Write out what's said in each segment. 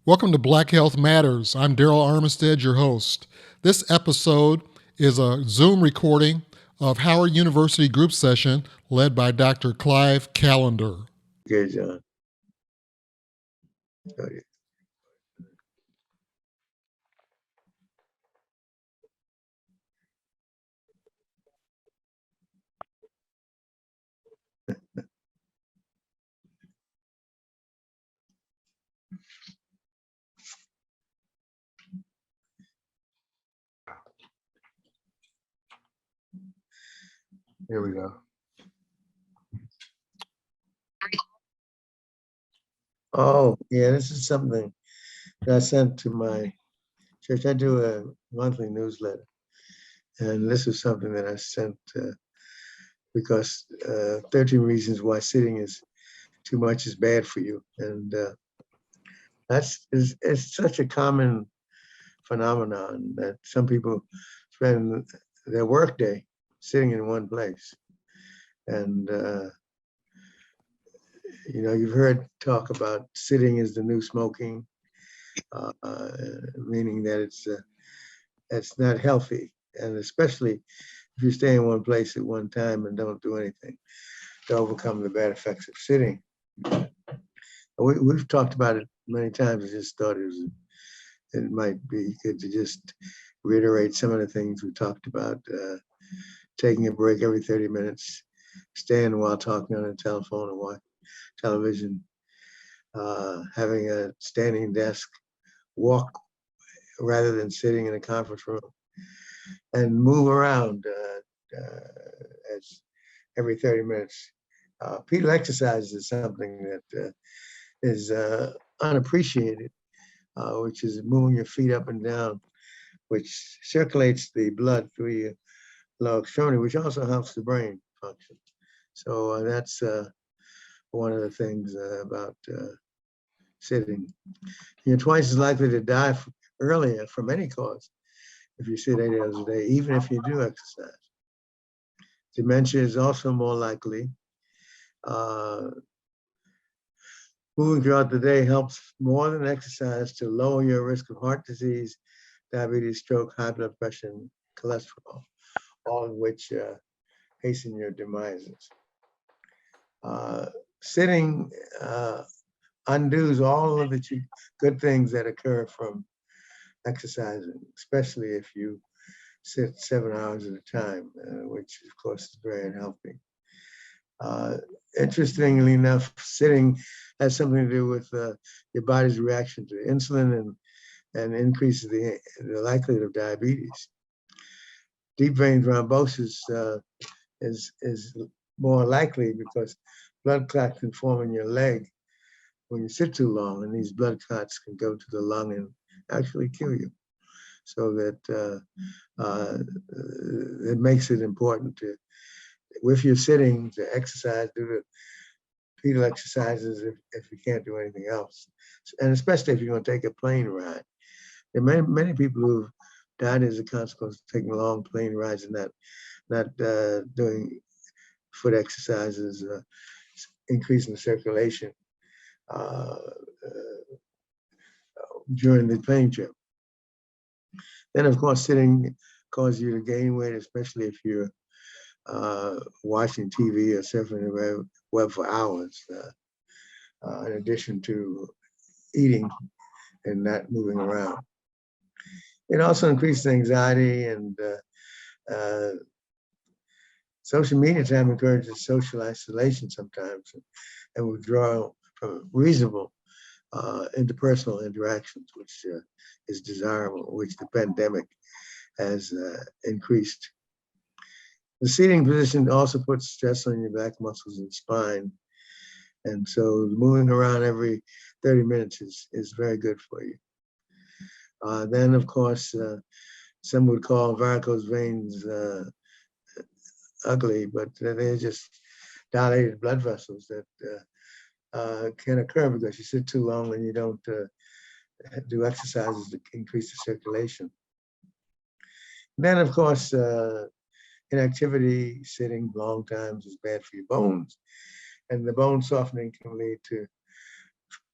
Welcome to Black Health Matters. I'm Daryl Armistead, your host. This episode is a Zoom recording of Howard University group session led by Dr. Clive Callendar. Okay, John. Okay. Here we go. Oh, yeah, this is something that I sent to my church. I do a monthly newsletter, and this is something that I sent because 13 reasons why sitting is too much is bad for you. And it's such a common phenomenon that some people spend their workday sitting in one place. And you've heard talk about sitting is the new smoking, meaning that it's not healthy, and especially if you stay in one place at one time and don't do anything to overcome the bad effects of sitting. We've talked about it many times. I just thought it might be good to just reiterate some of the things we talked about. Taking a break every 30 minutes, staying while talking on a telephone or watch television, having a standing desk, walk rather than sitting in a conference room, and move around as every 30 minutes. Pedal exercise is something that is unappreciated, which is moving your feet up and down, which circulates the blood through your lower extremity, which also helps the brain function. So that's one of the things about sitting. You're twice as likely to die earlier from any cause if you sit 8 hours a day, even if you do exercise. Dementia is also more likely. Moving throughout the day helps more than exercise to lower your risk of heart disease, diabetes, stroke, high blood pressure, and cholesterol, all of which hasten your demises. Sitting undoes all of the good things that occur from exercising, especially if you sit 7 hours at a time, which of course is very unhealthy. Interestingly enough, sitting has something to do with your body's reaction to insulin and increases the likelihood of diabetes. Deep vein thrombosis is more likely because blood clots can form in your leg when you sit too long, and these blood clots can go to the lung and actually kill you. So that it makes it important to, if you're sitting, to exercise, do the pedal exercises if you can't do anything else. And especially if you're going to take a plane ride. There are many people who've died as a consequence of taking long plane rides and not doing foot exercises, increasing the circulation during the plane trip. Then, of course, sitting causes you to gain weight, especially if you're watching TV or surfing the web for hours, in addition to eating and not moving around. It also increases anxiety, and social media time encourages social isolation sometimes and withdrawal from reasonable interpersonal interactions, which is desirable, which the pandemic has increased. The seating position also puts stress on your back muscles and spine. And so moving around every 30 minutes is very good for you. Then, of course, some would call varicose veins ugly, but they're just dilated blood vessels that can occur because you sit too long and you don't do exercises to increase the circulation. Then, of course, inactivity, sitting long times is bad for your bones, and the bone softening can lead to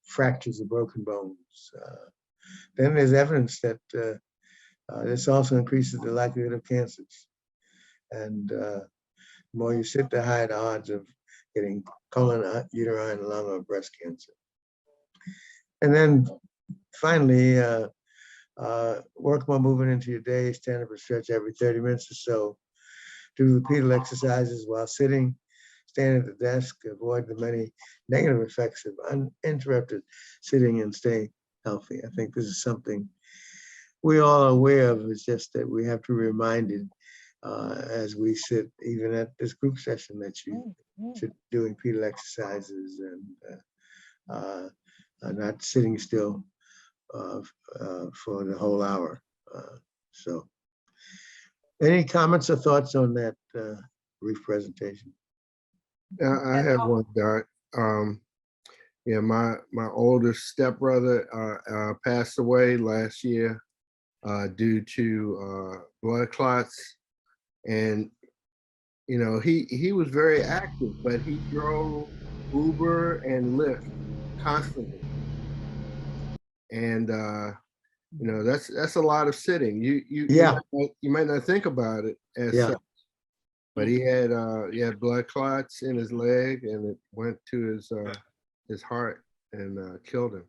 fractures or broken bones. Then there's evidence that this also increases the likelihood of cancers. And the more you sit, the higher the odds of getting colon, uterine, lung, or breast cancer. And then finally, work more movement into your day, stand up and stretch every 30 minutes or so. Do repeated exercises while sitting, stand at the desk, avoid the many negative effects of uninterrupted sitting and staying healthy. I think this is something we all are aware of. It's just that we have to be reminded as we sit, even at this group session, that you should be doing repeated exercises and not sitting still for the whole hour. So any comments or thoughts on that brief presentation? I have one, Doc. Yeah, my oldest stepbrother passed away last year due to blood clots, and you know he was very active, but he drove Uber and Lyft constantly, and you know that's a lot of sitting. Yeah. You might not think about it as Yeah. such, but he had blood clots in his leg, and it went to his heart and killed him.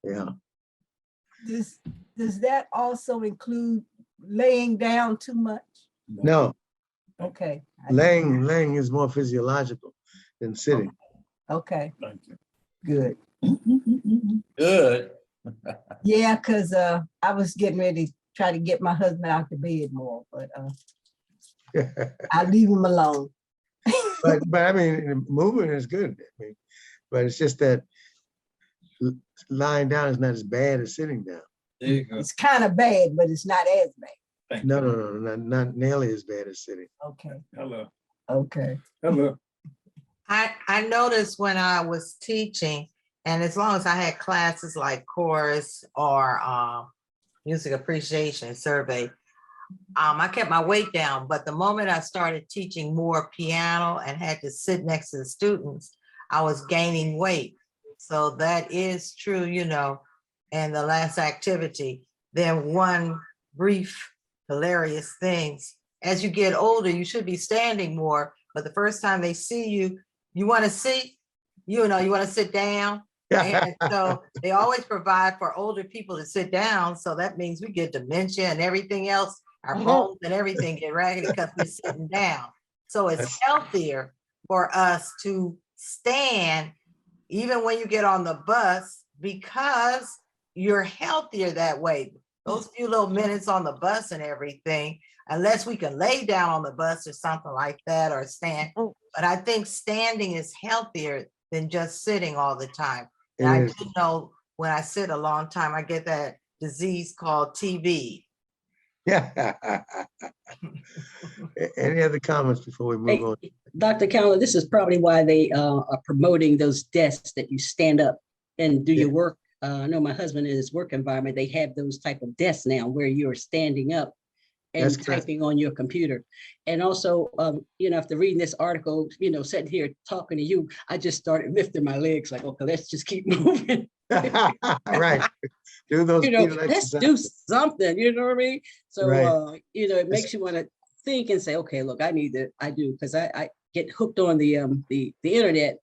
Yeah. Does that also include laying down too much? No, Okay. laying is more physiological than sitting. Okay, Thank you. good. Good. Yeah, because I was getting ready to try to get my husband out the bed more, but I leave him alone. but I mean, movement is good. I mean, but it's just that lying down is not as bad as sitting down. There you go. It's kind of bad, but it's not as bad. Thank No, you. no, no, not nearly as bad as sitting. Okay, Hello. okay. Hello. I noticed when I was teaching, and as long as I had classes like chorus or music appreciation survey, I kept my weight down. But the moment I started teaching more piano and had to sit next to the students, I was gaining weight. So that is true, you know, and the last activity. Then one brief, hilarious things. As you get older, you should be standing more, but the first time they see you, you want to sit, you know, you want to sit down. And so they always provide for older people to sit down. So that means we get dementia and everything else. Our bones and everything get raggedy because we're sitting down. So it's healthier for us to stand even when you get on the bus, because you're healthier that way. Those few little minutes on the bus and everything, unless we can lay down on the bus or something like that, or stand. But I think standing is healthier than just sitting all the time. And I do know when I sit a long time, I get that disease called TB. Yeah. Any other comments before we move on? Dr. Callendar, this is probably why they are promoting those desks that you stand up and do your work. I know my husband in his work environment, they have those type of desks now where you're standing up and typing on your computer. And also, you know, after reading this article, you know, sitting here talking to you, I just started lifting my legs like, okay, let's just keep moving. Right. Do those, you know, let's do something, you know what I mean? So, you know, it makes you want to think and say, okay, look, I do, because I get hooked on the internet,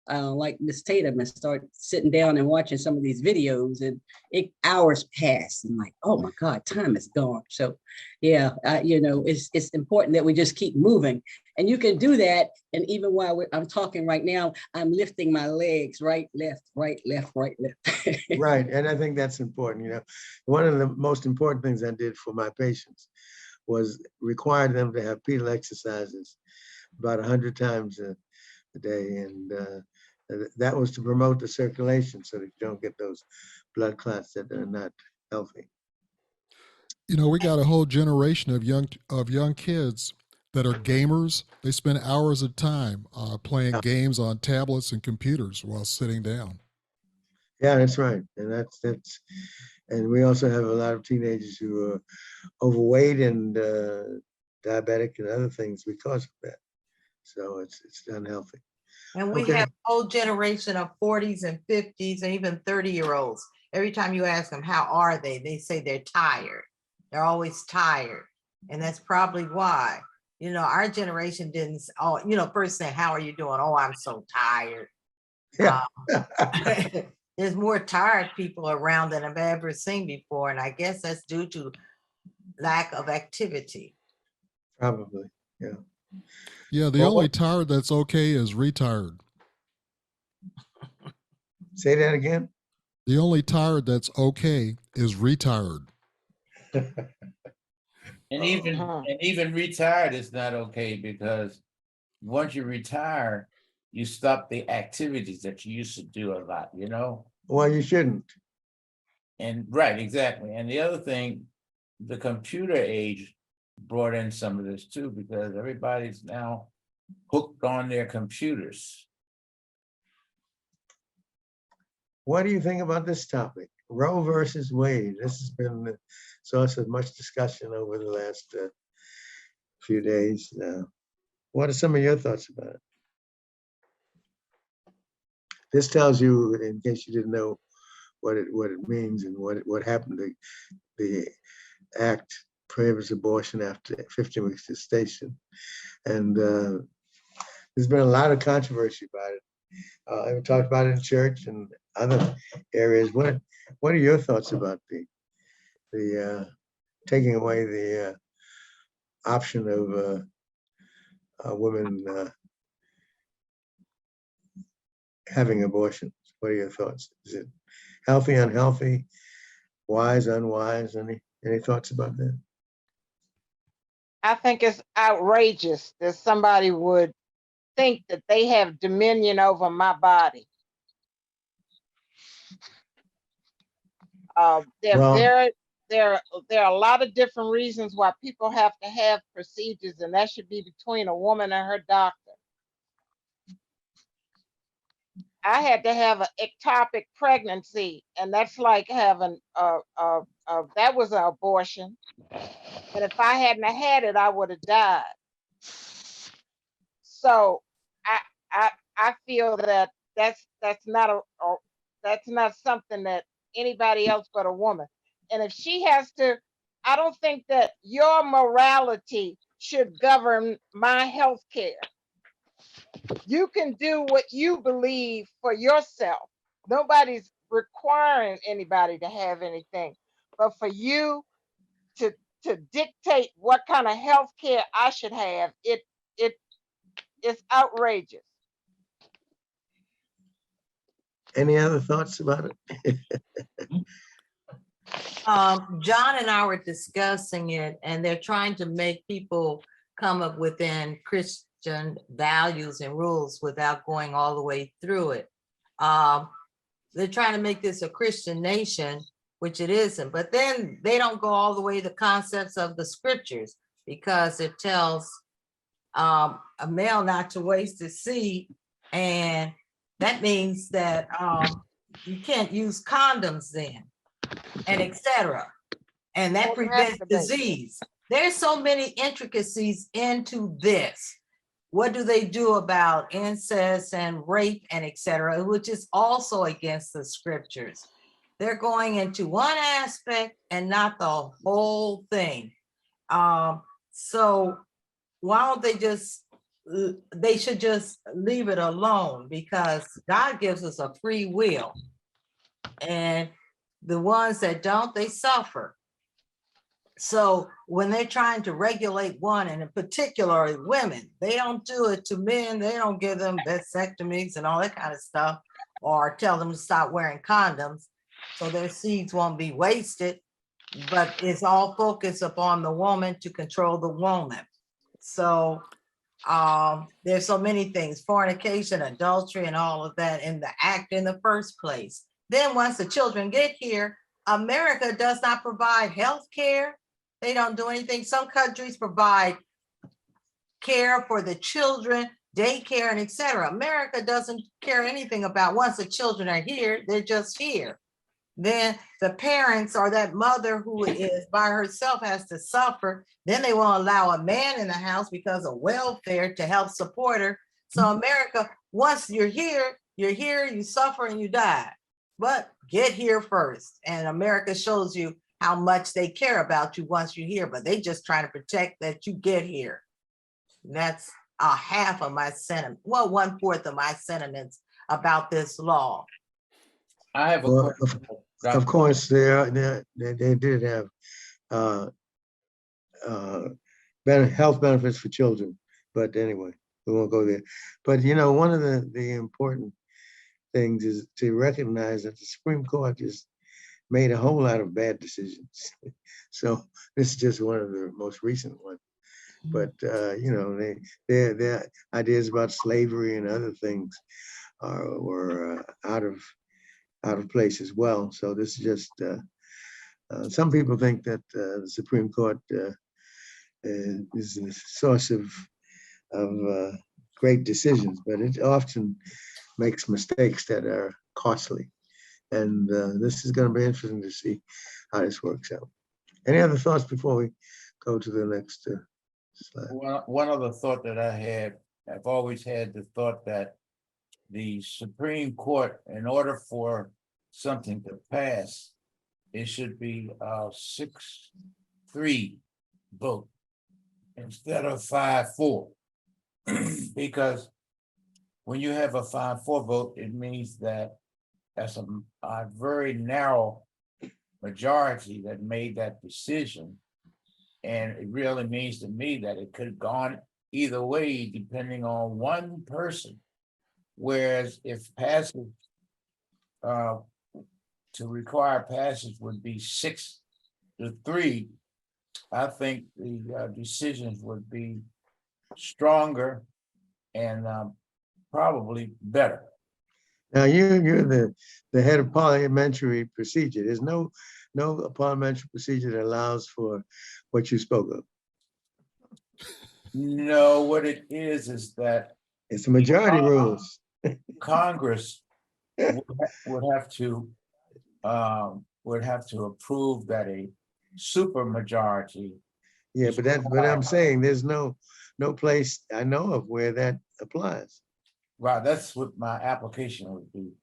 like Miss Tatum, and start sitting down and watching some of these videos, and hours pass, and like, oh my God, time is gone. So yeah, you know, it's important that we just keep moving, and you can do that. And even while I'm talking right now, I'm lifting my legs, right, left, right, left, right, left. Right, and I think that's important. You know, one of the most important things I did for my patients was require them to have pedal exercises about 100 times a day, and that was to promote the circulation so that you don't get those blood clots that are not healthy. You know, we got a whole generation of young kids that are gamers. They spend hours of time playing games on tablets and computers while sitting down. Yeah, that's right, and that's and we also have a lot of teenagers who are overweight and diabetic and other things because of that. So it's unhealthy. And we Okay. have a whole generation of 40s and 50s and even 30-year-olds. Every time you ask them, how are they say they're tired. They're always tired. And that's probably why, our generation didn't, first say, how are you doing? Oh, I'm so tired. Yeah. There's more tired people around than I've ever seen before. And I guess that's due to lack of activity. Probably. Yeah. Yeah, the Well, only tired that's okay is retired. say that again. The only tired that's okay is retired. And even retired is not okay, because once you retire, you stop the activities that you used to do a lot, Well, you shouldn't. And right, exactly. And the other thing, the computer age brought in some of this too, because everybody's now hooked on their computers. What do you think about this topic? Roe versus Wade. This has been the source of much discussion over the last few days. What are some of your thoughts about it? This tells you, in case you didn't know what it means and what happened. The act prohibits abortion after 15 weeks gestation, and there's been a lot of controversy about it. I've talked about it in church and other areas. What are your thoughts about the taking away the option of women having abortions? What are your thoughts? Is it healthy, unhealthy, wise, unwise? Any thoughts about that? I think it's outrageous that somebody would think that they have dominion over my body. There are a lot of different reasons why people have to have procedures, and that should be between a woman and her doctor. I had to have an ectopic pregnancy, and that's like having that was an abortion. And if I hadn't had it, I would have died. So I feel that that's not something that anybody else but a woman. And if she has to, I don't think that your morality should govern my health care. You can do what you believe for yourself. Nobody's requiring anybody to have anything. But for you to dictate what kind of health care I should have, it's outrageous. Any other thoughts about it? John and I were discussing it, and they're trying to make people come up within Christian values and rules without going all the way through it. They're trying to make this a Christian nation, which it isn't, but then they don't go all the way to concepts of the scriptures, because it tells a male not to waste his seed, and that means that you can't use condoms then, and etc. And that prevents disease. There's so many intricacies into this. What do they do about incest and rape and etc., which is also against the scriptures? They're going into one aspect and not the whole thing. So why don't they should just leave it alone, because God gives us a free will, and the ones that don't, they suffer. So when they're trying to regulate one, and in particular women, they don't do it to men. They don't give them vasectomies and all that kind of stuff, or tell them to stop wearing condoms so their seeds won't be wasted. But it's all focused upon the woman to control the woman. So there's so many things: fornication, adultery, and all of that in the act in the first place. Then once the children get here, America does not provide health care. They don't do anything. Some countries provide care for the children, daycare, and etc. America doesn't care anything about, once the children are here, they're just here. Then the parents or that mother who is by herself has to suffer. Then they won't allow a man in the house because of welfare to help support her. So America once you're here, you suffer and you die. But get here first. And America shows you how much they care about you once you're here, but they just trying to protect that you get here. And that's half of my sentiment, well, 1/4 of my sentiments about this law. I have a Well, question. of course, they did have health benefits for children, but anyway, we won't go there. But you know, one of the important things is to recognize that the Supreme Court just made a whole lot of bad decisions. So this is just one of the most recent ones. But you know, their ideas about slavery and other things were out of place as well. So this is just some people think that the Supreme Court is the source of great decisions, but it often makes mistakes that are costly. And this is going to be interesting to see how this works out. Any other thoughts before we go to the next slide? One other thought that I had, I've always had the thought that the Supreme Court, in order for something to pass, it should be a 6-3 vote instead of 5-4. Because when you have a 5-4 vote, it means that that's a very narrow majority that made that decision. And it really means to me that it could have gone either way, depending on one person. Whereas if passage, to require passage would be 6-3, I think the decisions would be stronger and probably better. Now you're the head of parliamentary procedure. There's no parliamentary procedure that allows for what you spoke of. No, what it is that It's the majority rules. Congress would have to approve that a super majority. Yeah, but I'm saying there's no place I know of where that applies. Right, that's what my application would be.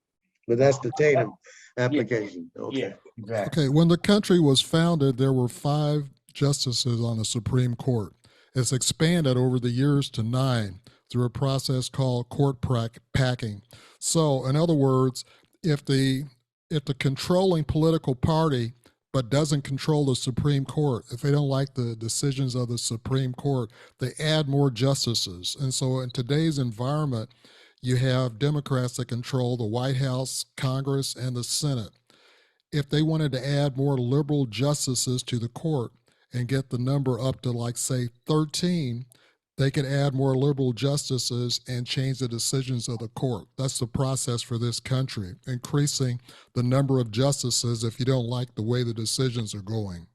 But that's the Tatum application. Okay. Yeah, exactly. Okay, when the country was founded, there were 5 justices on the Supreme Court. It's expanded over the years to 9 through a process called court packing. So, in other words, if the controlling political party but doesn't control the Supreme Court, if they don't like the decisions of the Supreme Court, they add more justices. And so in today's environment, you have Democrats that control the White House, Congress, and the Senate. If they wanted to add more liberal justices to the court and get the number up to, like, say, 13, they could add more liberal justices and change the decisions of the court. That's the process for this country, increasing the number of justices if you don't like the way the decisions are going.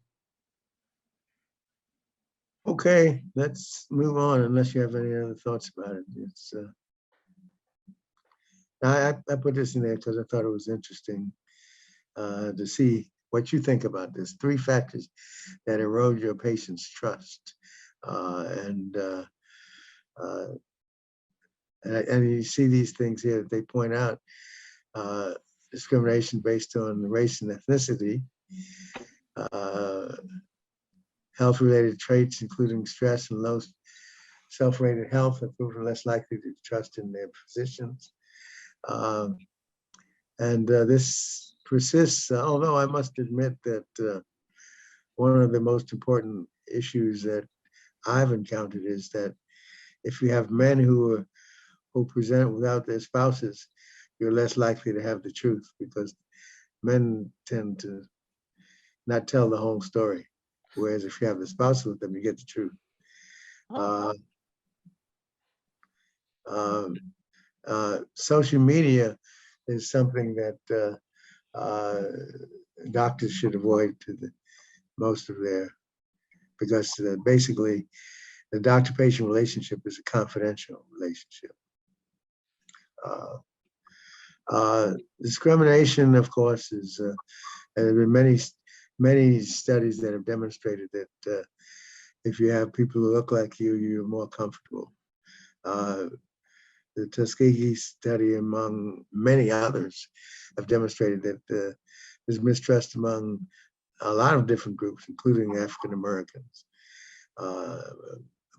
Okay, let's move on unless you have any other thoughts about it. It's I put this in there because I thought it was interesting to see what you think about this. 3 factors that erode your patient's trust. And you see these things here that they point out: discrimination based on race and ethnicity, health-related traits, including stress and low self-rated health, have proven less likely to trust in their physicians. And this persists, although I must admit that one of the most important issues that I've encountered is that if you have men who present without their spouses, you're less likely to have the truth, because men tend to not tell the whole story. Whereas if you have the spouse with them, you get the truth. Social media is something that doctors should avoid to most of their, because basically the doctor-patient relationship is a confidential relationship. Discrimination, of course, is there have been many studies that have demonstrated that if you have people who look like you, you're more comfortable. the Tuskegee study, among many others, have demonstrated that there's mistrust among a lot of different groups, including African Americans.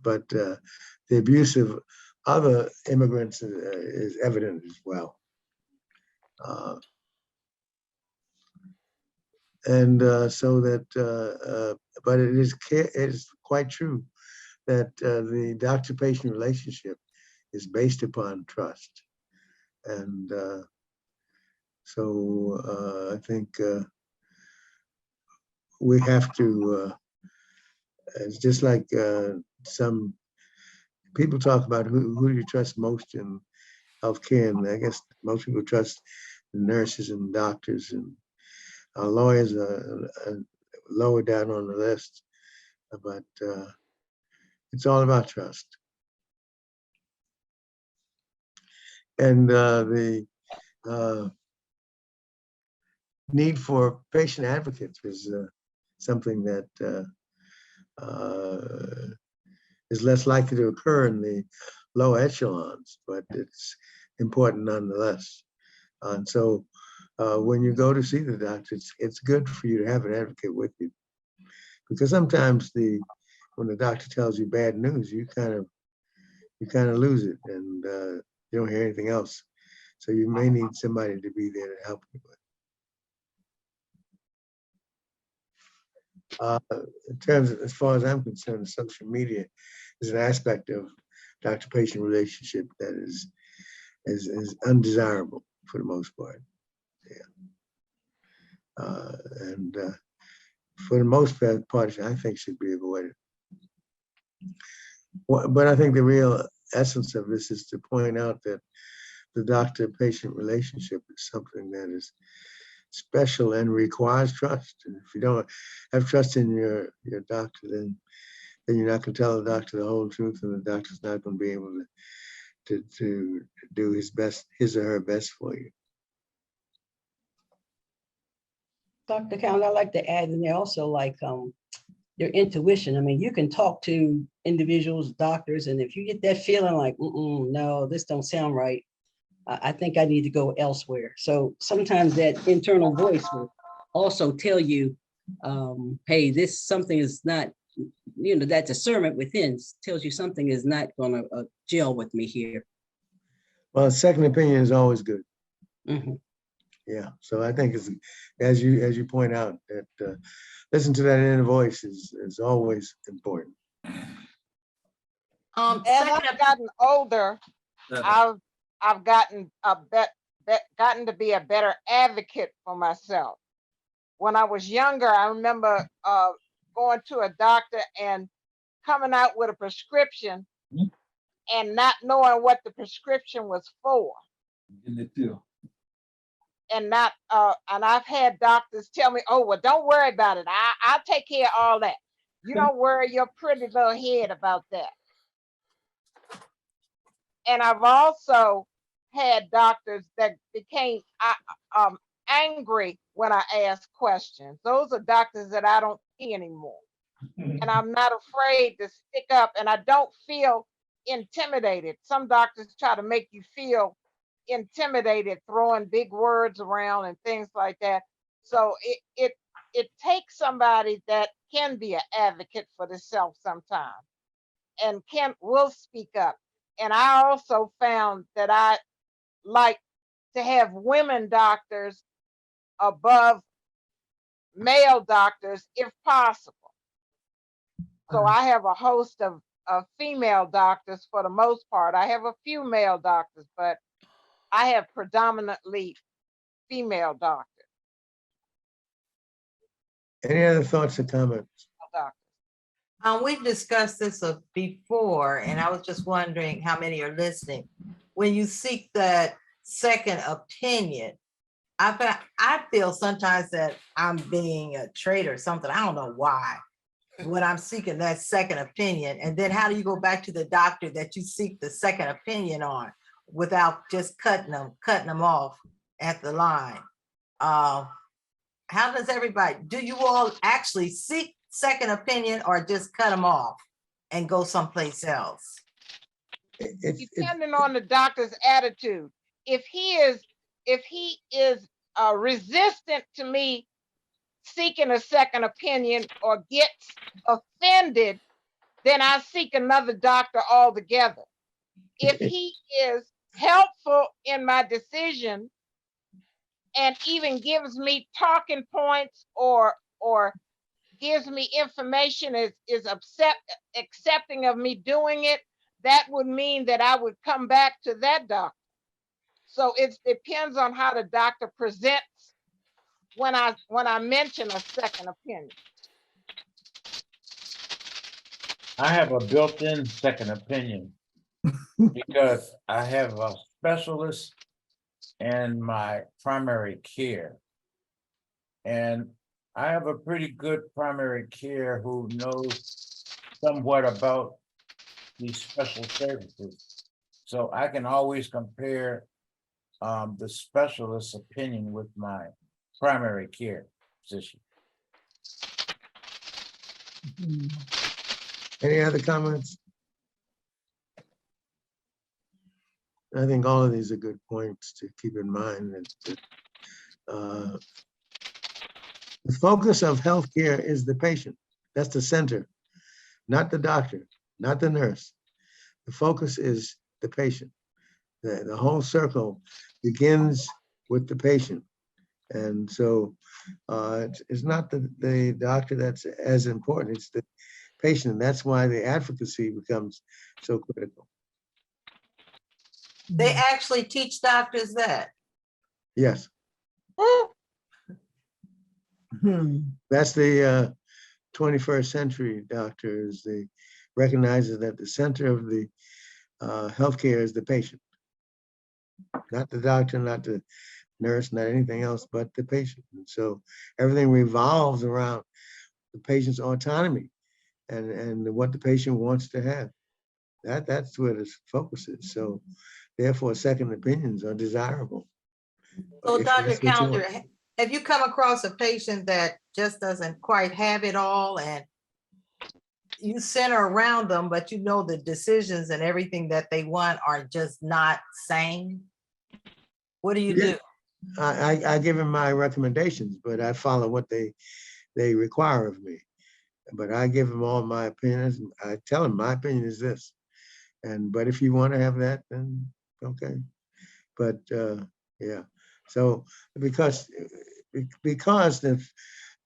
But the abuse of other immigrants is evident as well. But it is quite true that the doctor-patient relationship is based upon trust. And I think we have to, it's just like some people talk about who do you trust most in healthcare, and I guess most people trust the nurses and doctors, and lawyers are lower down on the list, but it's all about trust. And the need for patient advocates is something that is less likely to occur in the low echelons, but it's important nonetheless. And so when you go to see the doctor, it's good for you to have an advocate with you, because sometimes when the doctor tells you bad news, you kind of lose it, and you don't hear anything else. So you may need somebody to be there to help you with. In terms of, as far as I'm concerned, social media is an aspect of doctor-patient relationship that is undesirable for the most part. Yeah. And for the most part, I think should be avoided. But I think the real essence of this is to point out that the doctor-patient relationship is something that is special and requires trust. And if you don't have trust in your doctor, then you're not going to tell the doctor the whole truth, and the doctor's not going to be able to do his or her best for you. Dr. Callendar, I'd like to add in there also, like your intuition. I mean, you can talk to individuals, doctors, and if you get that feeling like, no, this don't sound right, I think I need to go elsewhere. So sometimes that internal voice will also tell you, hey, this something is not, that discernment within tells you something is not going to gel with me here. Well, a second opinion is always good. Mm-hmm. Yeah, so I think it's, as you point out, that listen to that inner voice is always important. As I've gotten older, I've gotten gotten to be a better advocate for myself. When I was younger, I remember going to a doctor and coming out with a prescription and not knowing what the prescription was for. And not and I've had doctors tell me, oh, well, don't worry about it. I'll take care of all that. You don't worry your pretty little head about that. And I've also had doctors that became angry when I ask questions. Those are doctors that I don't see anymore. And I'm not afraid to stick up, and I don't feel intimidated. Some doctors try to make you feel intimidated, throwing big words around and things like that. So it takes somebody that can be an advocate for themselves sometimes and will speak up. And I also found that I like to have women doctors above male doctors if possible. So I have a host of female doctors for the most part. I have a few male doctors, but I have predominantly female doctors. Any other thoughts or comments? We've discussed this before, and I was just wondering how many are listening. When you seek that second opinion, I feel sometimes that I'm being a traitor or something. I don't know why. When I'm seeking that second opinion, and then how do you go back to the doctor that you seek the second opinion on without just cutting them off at the line? How does everybody? Do you all actually seek second opinion or just cut them off and go someplace else? depending on the doctor's attitude. If he is resistant to me seeking a second opinion or gets offended, then I seek another doctor altogether. If he is helpful in my decision and even gives me talking points or gives me information, is accepting of me doing it, that would mean that I would come back to that doctor. So it depends on how the doctor presents when I mention a second opinion. I have a built-in second opinion because I have a specialist in my primary care. And I have a pretty good primary care who knows somewhat about these special services. So I can always compare the specialist's opinion with my primary care physician. Any other comments? I think all of these are good points to keep in mind. That the focus of healthcare is the patient. That's the center, not the doctor, not the nurse. The focus is the patient. The whole circle begins with the patient. And so it's not the doctor that's as important, it's the patient. And that's why the advocacy becomes so critical. They actually teach doctors that. Yes, Hmm. that's the 21st century doctor is the recognizes that the center of the healthcare is the patient, not the doctor, not the nurse, not anything else, but the patient. And so everything revolves around the patient's autonomy and what the patient wants to have. That's where the focus is. So therefore, second opinions are desirable. So If Dr. that's what you want. Callendar, have you come across a patient that just doesn't quite have it all and you center around them, but you know the decisions and everything that they want are just not sane? What do you Yeah. do? I give them my recommendations, but I follow what they require of me. But I give them all my opinions. I tell them my opinion is this. But if you want to have that, then okay. But yeah. So because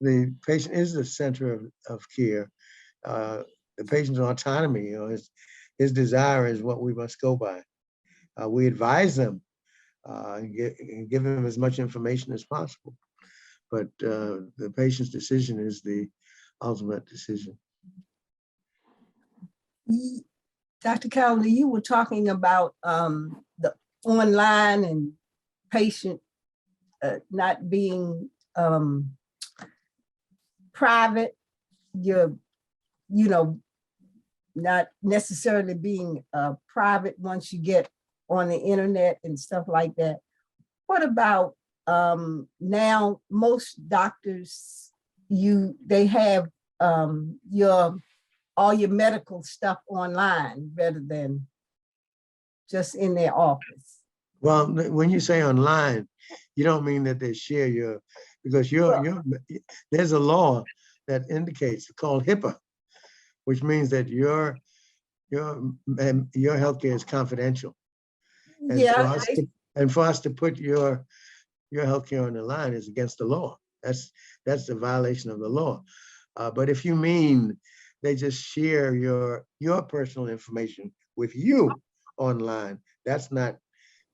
the patient is the center of care, the patient's autonomy, his desire is what we must go by. We advise them and give them as much information as possible. But the patient's decision is the ultimate decision. Dr. Callendar, you were talking about the online and patient not being private, not necessarily being private once you get on the internet and stuff like that. What about now most doctors, they have all your medical stuff online rather than just in their office? Well, when you say online, you don't mean that they share because there's a law that indicates called HIPAA, which means that your healthcare is confidential. And Yeah. for us to put your healthcare on the line is against the law. That's a violation of the law. But if you mean they just share your personal information with you online, that's not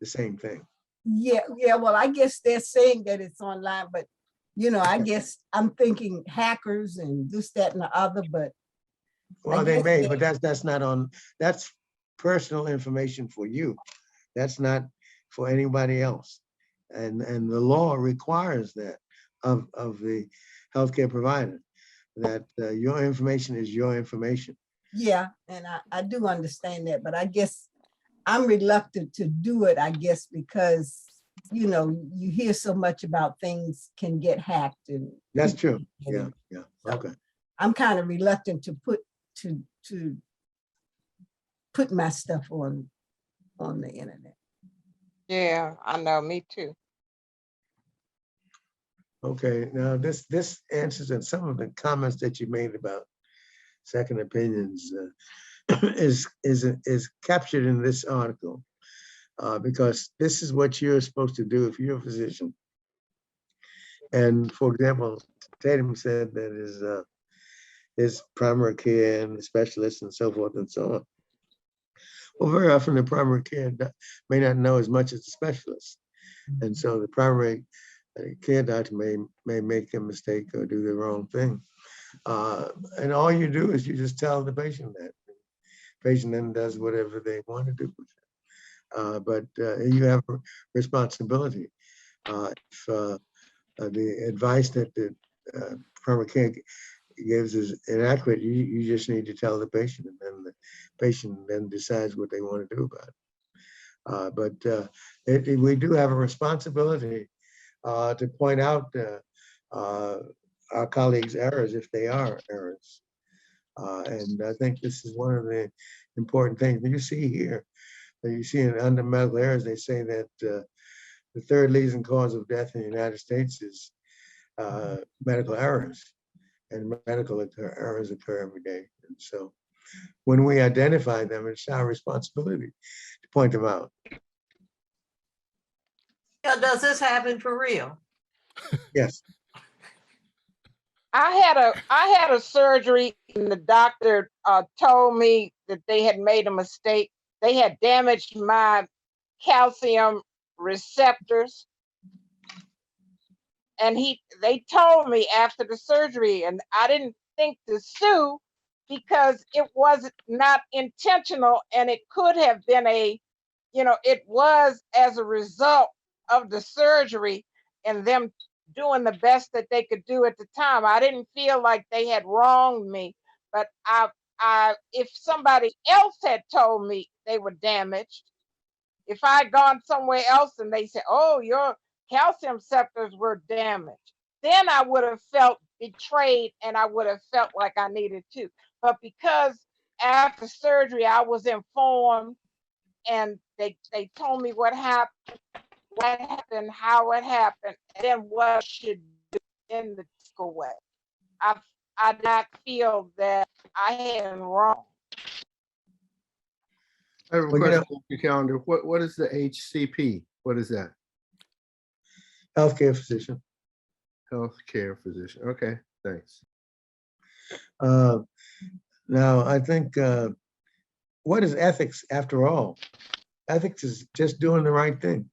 the same thing. Yeah. Well, I guess they're saying that it's online, but I guess I'm thinking hackers and this, that, and the other, but. Well, they may, but that's personal information for you. That's not for anybody else. And the law requires that of the healthcare provider, that your information is your information. Yeah, and I do understand that, but I guess I'm reluctant to do it, I guess, because, you hear so much about things can get hacked. And that's true. Yeah. So Okay. I'm kind of reluctant to put my stuff on the internet. Yeah, I know, me too. Okay, now this answers and some of the comments that you made about second opinions is captured in this article because this is what you're supposed to do if you're a physician. And for example, Tatum said that his primary care and the specialists and so forth and so on. Well, very often the primary care may not know as much as the specialist. And so the primary care doctor may make a mistake or do the wrong thing. And all you do is you just tell the patient that. The patient then does whatever they want to do with it. But you have a responsibility. If the advice that the primary care gives is inaccurate, you just need to tell the patient, and then the patient then decides what they want to do about it. But we do have a responsibility to point out our colleagues' errors if they are errors. And I think this is one of the important things. You see here, you see in under medical errors, they say that the third leading cause of death in the United States is medical errors. And medical errors occur every day. And so when we identify them, it's our responsibility to point them out. Yeah, does this happen for real? Yes. I had a surgery and the doctor told me that they had made a mistake. They had damaged my calcium receptors. And they told me after the surgery, and I didn't think to sue because it was not intentional, and it could have been it was as a result of the surgery and them doing the best that they could do at the time. I didn't feel like they had wronged me, but if somebody else had told me they were damaged, if I had gone somewhere else and they said, "Oh, your calcium receptors were damaged," then I would have felt betrayed and I would have felt like I needed to. But because after surgery I was informed and they told me what happened, how it happened, and then what I should do in the ethical way. I did not feel that I had been wrong. I have a Well, question, Dr. Callendar. What is the HCP? What is that? Healthcare physician. Healthcare physician. Okay, thanks. Now, I think what is ethics after all? Ethics is just doing the right thing.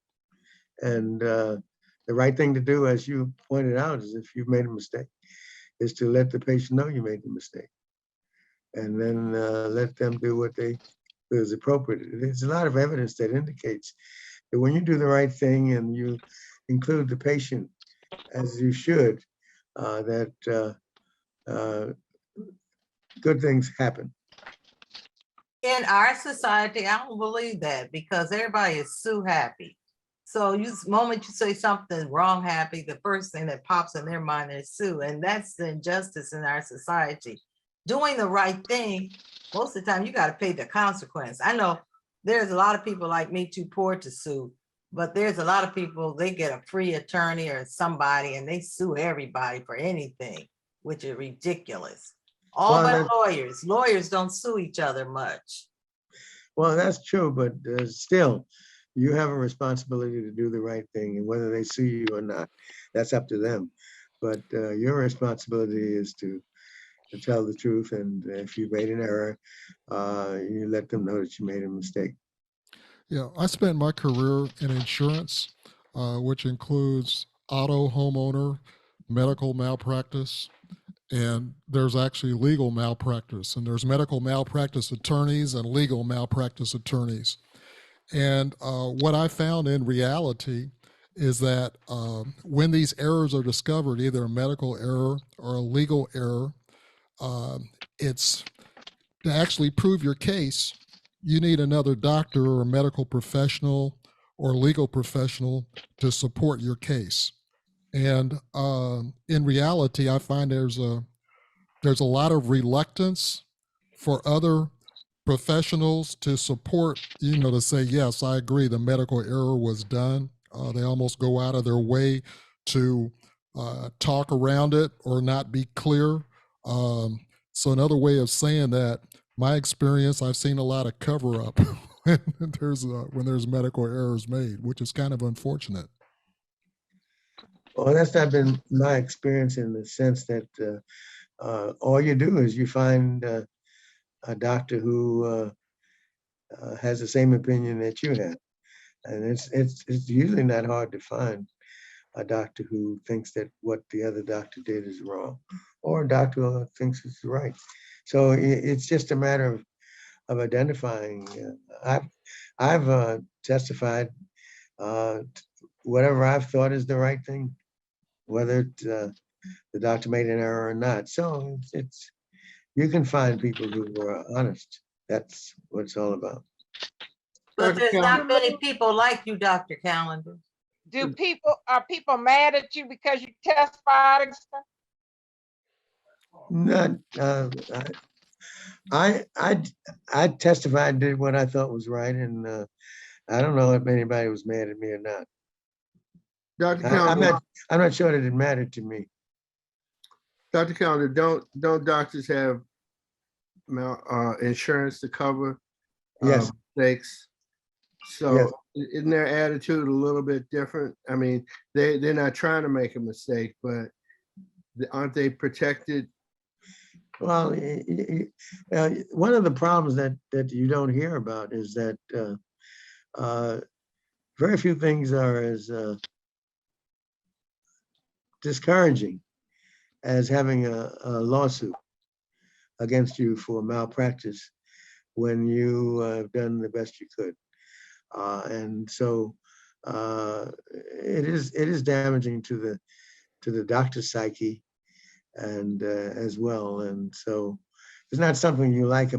And the right thing to do, as you pointed out, is if you've made a mistake, is to let the patient know you made the mistake. And then let them do what they feel is appropriate. There's a lot of evidence that indicates that when you do the right thing and you include the patient as you should, that good things happen. In our society, I don't believe that because everybody is sue happy. So the moment you say something wrong happy, the first thing that pops in their mind is sue. And that's the injustice in our society. Doing the right thing, most of the time you got to pay the consequence. I know there's a lot of people like me too poor to sue, but there's a lot of people, they get a free attorney or somebody and they sue everybody for anything, which is ridiculous. All but lawyers. Lawyers don't sue each other much. Well, that's true, but still, you have a responsibility to do the right thing, and whether they sue you or not, that's up to them. But your responsibility is to tell the truth, and if you made an error, you let them know that you made a mistake. Yeah, I spent my career in insurance, which includes auto, homeowner, medical malpractice, and there's actually legal malpractice, and there's medical malpractice attorneys and legal malpractice attorneys. And what I found in reality is that when these errors are discovered, either a medical error or a legal error, it's to actually prove your case, you need another doctor or a medical professional or legal professional to support your case. And in reality, I find there's a lot of reluctance for other professionals to support, to say, yes, I agree, the medical error was done. They almost go out of their way to talk around it or not be clear. So another way of saying that, my experience, I've seen a lot of cover up when there's medical errors made, which is kind of unfortunate. Well, that's not been my experience in the sense that all you do is you find a doctor who has the same opinion that you have, and it's usually not hard to find a doctor who thinks that what the other doctor did is wrong, or a doctor who thinks it's right. So it's just a matter of identifying. I've testified whatever I've thought is the right thing, whether the doctor made an error or not. So it's you can find people who are honest. That's what it's all about. But Dr. there's Calendar, not many people like you, Dr. Callendar. Are people mad at you because you testified and stuff? Not, I testified, did what I thought was right, and I don't know if anybody was mad at me or not. Dr. I'm Calendar, not sure that it mattered to me. Dr. Calendar, don't doctors have insurance to cover Yes, mistakes? So yes. isn't their attitude a little bit different? I mean, they're not trying to make a mistake, but aren't they protected? Well, one of the problems that you don't hear about is that very few things are as discouraging as having a lawsuit against you for malpractice when you have done the best you could. And so it is damaging to the doctor's psyche and as well. And so it's not something you like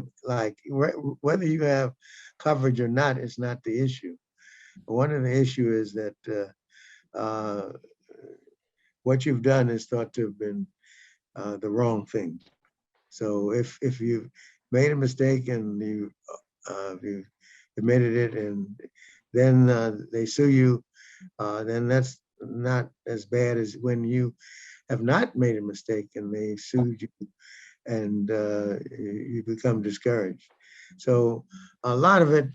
whether you have coverage or not is not the issue. One of the issue is that what you've done is thought to have been the wrong thing. So if you've made a mistake and you admitted it and then they sue you, then that's not as bad as when you have not made a mistake and they sued you and you become discouraged. So a lot of it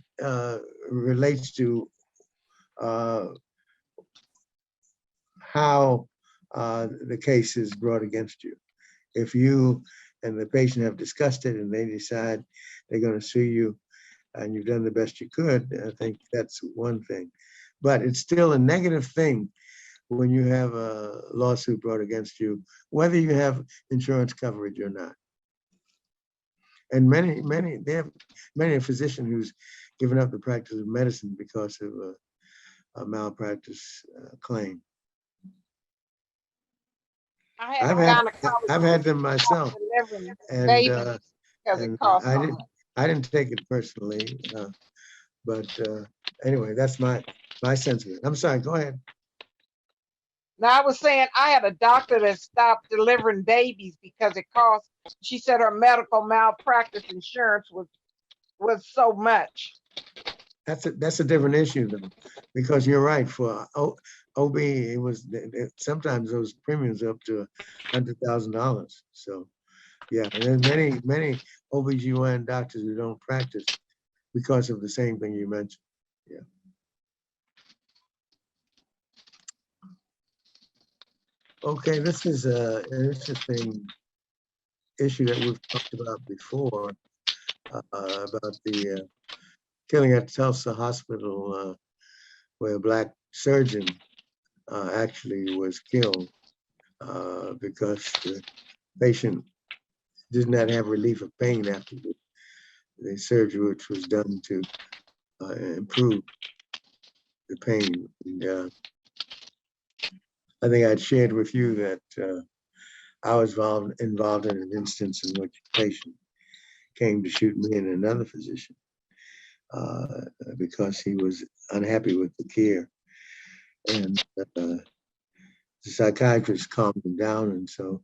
relates to how the case is brought against you. If you and the patient have discussed it and they decide they're going to sue you and you've done the best you could, I think that's one thing. But it's still a negative thing when you have a lawsuit brought against you, whether you have insurance coverage or not. And there have many a physician who's given up the practice of medicine because of a malpractice claim. I had a gynecologist I've had them that stopped myself, delivering and babies because it costs so much. I didn't take it personally, but anyway, that's my sense of it. I'm sorry. Go ahead. Now, I was saying I had a doctor that stopped delivering babies because it cost. She said her medical malpractice insurance was so much. That's a different issue though, because you're right. For OB, it was sometimes those premiums up to $100,000. So yeah, and there's many OBGYN doctors who don't practice because of the same thing you mentioned. Yeah. Okay, this is an interesting issue that we've talked about before, about the killing at Tulsa Hospital, where a Black surgeon actually was killed because the patient did not have relief of pain after the surgery, which was done to improve the pain. And I think I'd shared with you that I was involved in an instance in which a patient came to shoot me and another physician because he was unhappy with the care. And the psychiatrist calmed him down, and so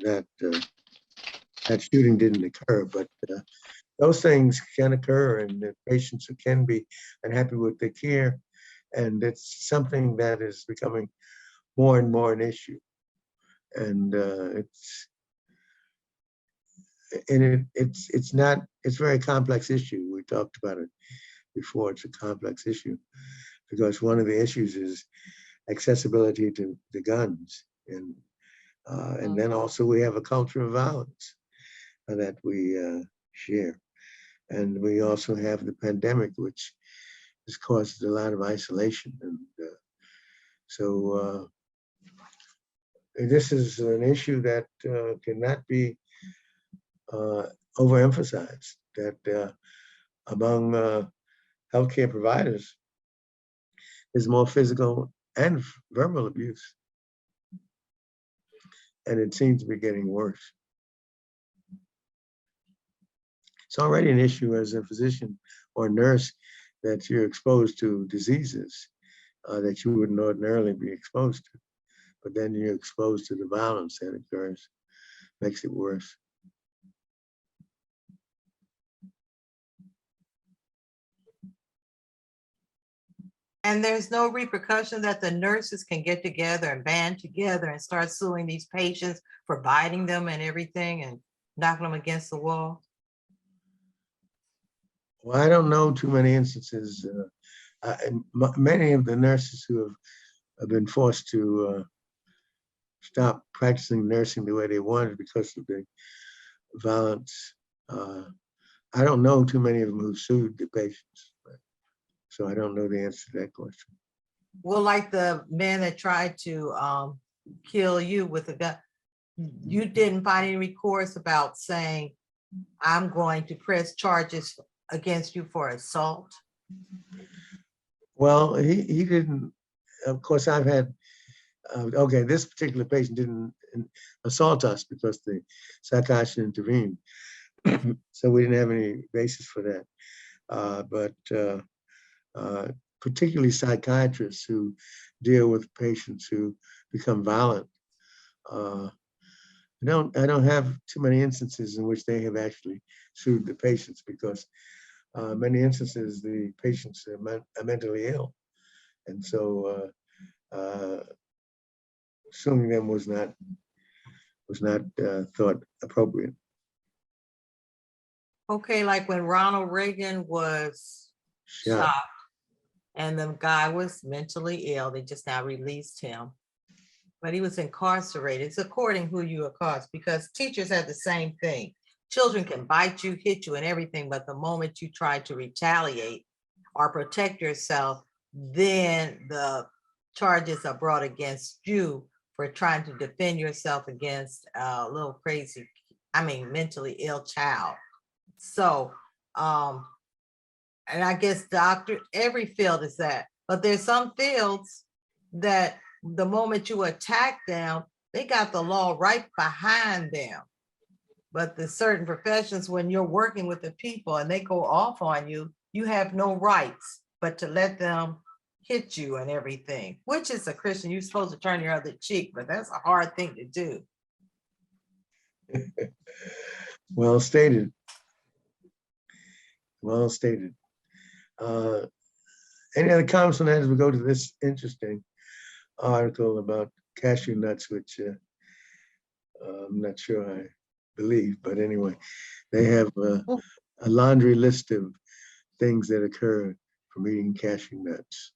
that that shooting didn't occur, but those things can occur, and the patients can be unhappy with their care, and it's something that is becoming more and more an issue. And it's not, it's a very complex issue. We talked about it before. It's a complex issue because one of the issues is accessibility to the guns, and then also we have a culture of violence that we share, and we also have the pandemic, which has caused a lot of isolation, and so this is an issue that cannot be overemphasized. That among healthcare providers, there's more physical and verbal abuse, and it seems to be getting worse. It's already an issue as a physician or nurse that you're exposed to diseases that you wouldn't ordinarily be exposed to, but then you're exposed to the violence that occurs, makes it worse. And there's no repercussion that the nurses can get together and band together and start suing these patients for biting them and everything and knocking them against the wall? Well, I don't know too many instances. Many of the nurses who have been forced to stop practicing nursing the way they wanted because of the violence. I don't know too many of them who sued the patients, so I don't know the answer to that question. Well, like the man that tried to kill you with a gun, you didn't find any recourse about saying, I'm going to press charges against you for assault? Well, he didn't. Of course, I've had, okay, this particular patient didn't assault us because the psychiatrist intervened. So we didn't have any basis for that. But particularly psychiatrists who deal with patients who become violent, I don't have too many instances in which they have actually sued the patients because many instances the patients are mentally ill, and so suing them was not thought appropriate. Okay, like when Ronald Reagan was shot and the guy was mentally ill, they just now released him, but he was incarcerated. It's according who you accost, because teachers have the same thing. Children can bite you, hit you and everything, but the moment you try to retaliate or protect yourself, then the charges are brought against you for trying to defend yourself against a little crazy, mentally ill child. So, and I guess every field is that, but there's some fields that the moment you attack them, they got the law right behind them. But the certain professions, when you're working with the people and they go off on you, you have no rights but to let them hit you and everything, which is a Christian, you're supposed to turn your other cheek, but that's a hard thing to do. Well stated. Well stated. Any other comments on that as we go to this interesting article about cashew nuts, which I'm not sure I believe, but anyway, they have a laundry list of things that occur from eating cashew nuts.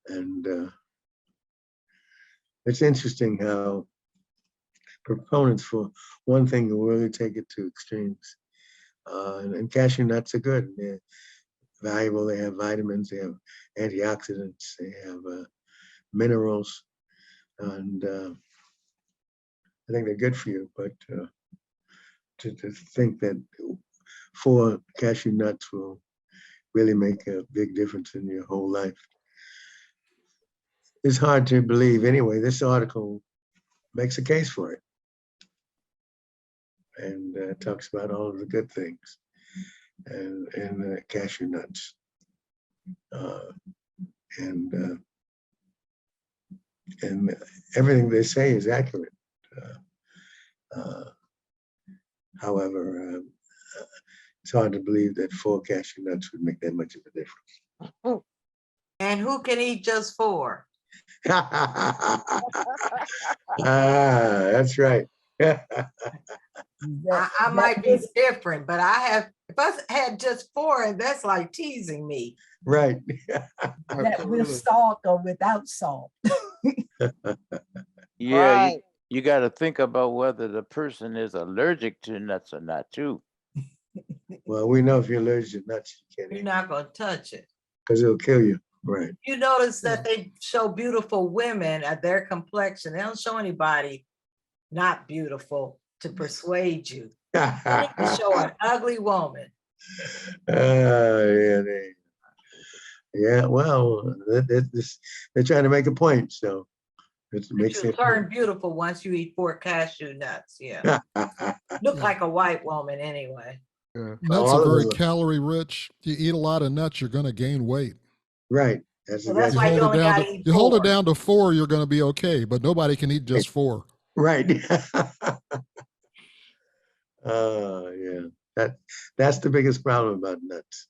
And it's interesting how proponents for one thing will really take it to extremes. And cashew nuts are good. They're valuable. They have vitamins. They have antioxidants. They have minerals. And I think they're good for you. But to think that 4 cashew nuts will really make a big difference in your whole life, it's hard to believe. Anyway, this article makes a case for it and talks about all of the good things and cashew nuts. And everything they say is accurate. However, it's hard to believe that 4 cashew nuts would make that much of a difference. And who can eat just 4? That's right. I might be different, but if I had just 4, and that's like teasing me. Right. that with salt or without salt. Yeah, Right. you got to think about whether the person is allergic to nuts or not too. Well, we know if you're allergic to nuts, you can't You're eat not gonna touch it. because it'll kill you. Right. You notice that they show beautiful women at their complexion. They don't show anybody not beautiful to persuade you. They need to show an ugly woman. Yeah, yeah. Well, they're trying to make a point, so it makes You it. turn beautiful once you eat 4 cashew nuts. Yeah, look like a white woman anyway. Nuts all are of very us look- calorie rich. You eat a lot of nuts, you're going to gain weight. Right. That's So that's You why exactly you hold it only down gotta to eat you hold it 4. down to 4, you're going to be okay. But nobody can eat just 4. right. Yeah. That's the biggest problem about nuts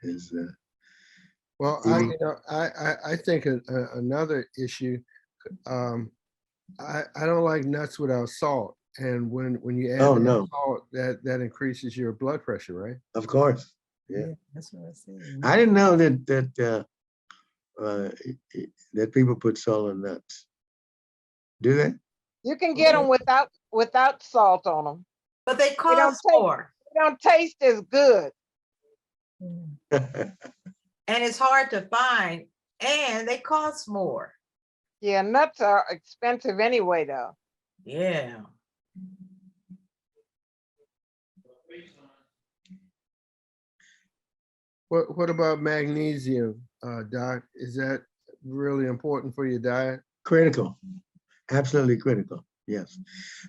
is Well, eating. I think another issue. I don't like nuts without salt, and when you add Oh, that no. salt, that increases your blood pressure, right? Of course. Yeah. That's what I said. I didn't know that people put salt in nuts. Do they? You can get them without salt on them. But they They don't cost taste. more, They don't taste as good. Mm. and it's hard to find, and they cost more. Yeah, nuts are expensive anyway, though. Yeah. What about magnesium, Doc? Is that really important for your diet? Critical. Absolutely critical. Yes.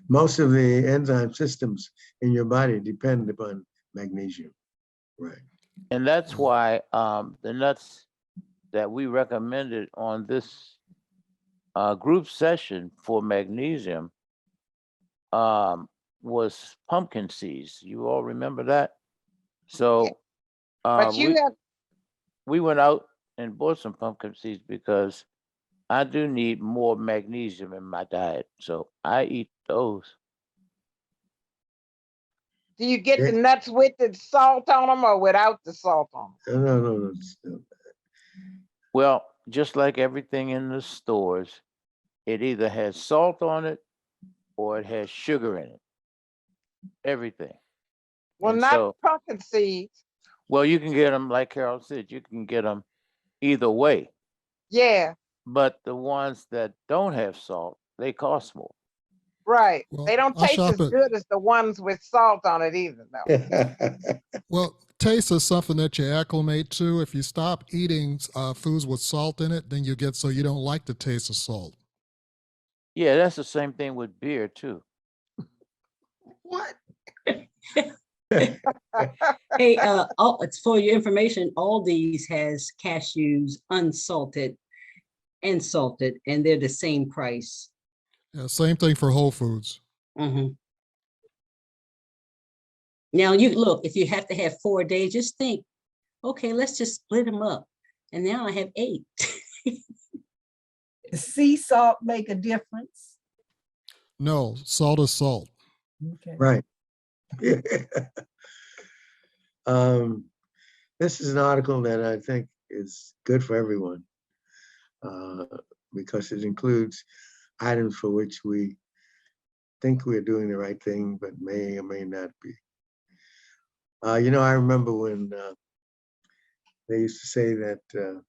Most of the enzyme systems in your body depend upon magnesium. Right. And that's why the nuts that we recommended on this group session for magnesium was pumpkin seeds. You all remember that? So But you have we went out and bought some pumpkin seeds because I do need more magnesium in my diet. So I eat those. do you get the nuts with the salt on them or without the salt on them? No. Well, just like everything in the stores, it either has salt on it or it has sugar in it. Everything. Well, And not so, pumpkin seeds. well, you can get them, like Carol said, you can get them either way. Yeah, But the ones that don't have salt, they cost more. right. Well, They don't I taste shop as at good as the ones with salt on it either, though. Well, taste is something that you acclimate to. If you stop eating foods with salt in it, then you get so you don't like the taste of salt. Yeah, that's the same thing with beer too. What? Hey, it's for your information, Aldi's has cashews unsalted and salted, and they're the same price. Yeah, same thing for Whole Foods. Mhm. Now, you look, if you have to have 4 days, just think, okay, let's just split them up. And now I have 8. Does sea salt make a difference? No, salt is salt. Okay. Right. This is an article that I think is good for everyone because it includes items for which we think we're doing the right thing, but may or may not be. I remember when they used to say that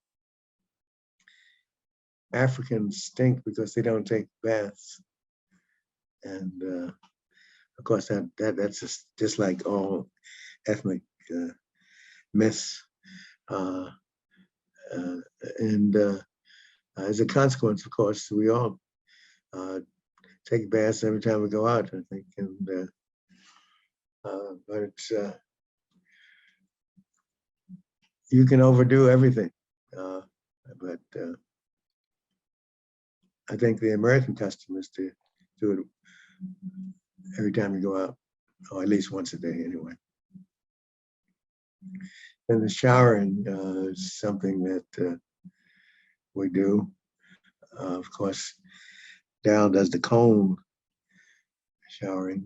Africans stink because they don't take baths. And of course, that's just like all ethnic myths. And as a consequence, of course, we all take baths every time we go out, I think. And but it's you can overdo everything. But I think the American custom is to do it every time you go out. or at least once a day anyway. And the showering is something that we do. Of course, Dal does the cone showering,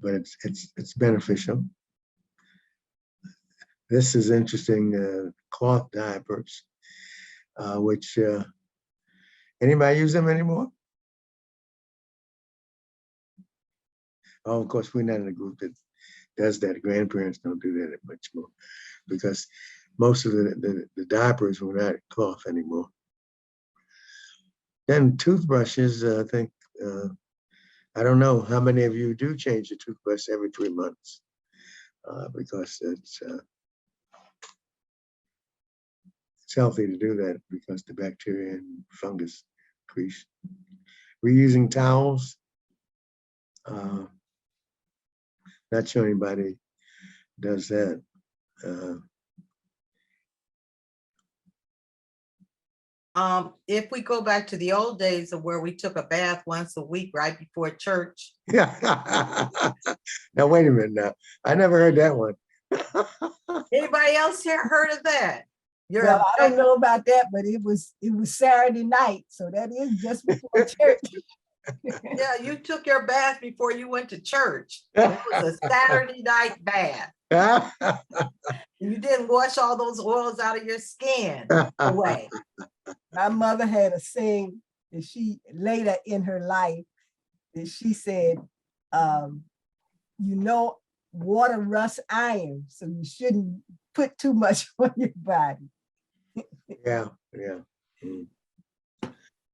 but it's beneficial. This is interesting. Cloth diapers, which anybody use them anymore? Oh, of course, we're not in a group that does that. Grandparents don't do that much more because most of the diapers were not cloth anymore. Then toothbrushes, I think, I don't know how many of you do change your toothbrush every 3 months because it's healthy to do that because the bacteria and fungus increase. Reusing towels. Not sure anybody does that. If we go back to the old days of where we took a bath once a week right before church. Yeah. Now wait a minute. Now I never heard that one. Anybody else here heard of that? Well, I don't know about that, but it was Saturday night, so that is just before church. Yeah, you took your bath before you went to church. It was a Saturday night bath. You didn't wash all those oils out of your skin away. My mother had a saying that she later in her life that she said, water rusts iron, so you shouldn't put too much on your body. Yeah.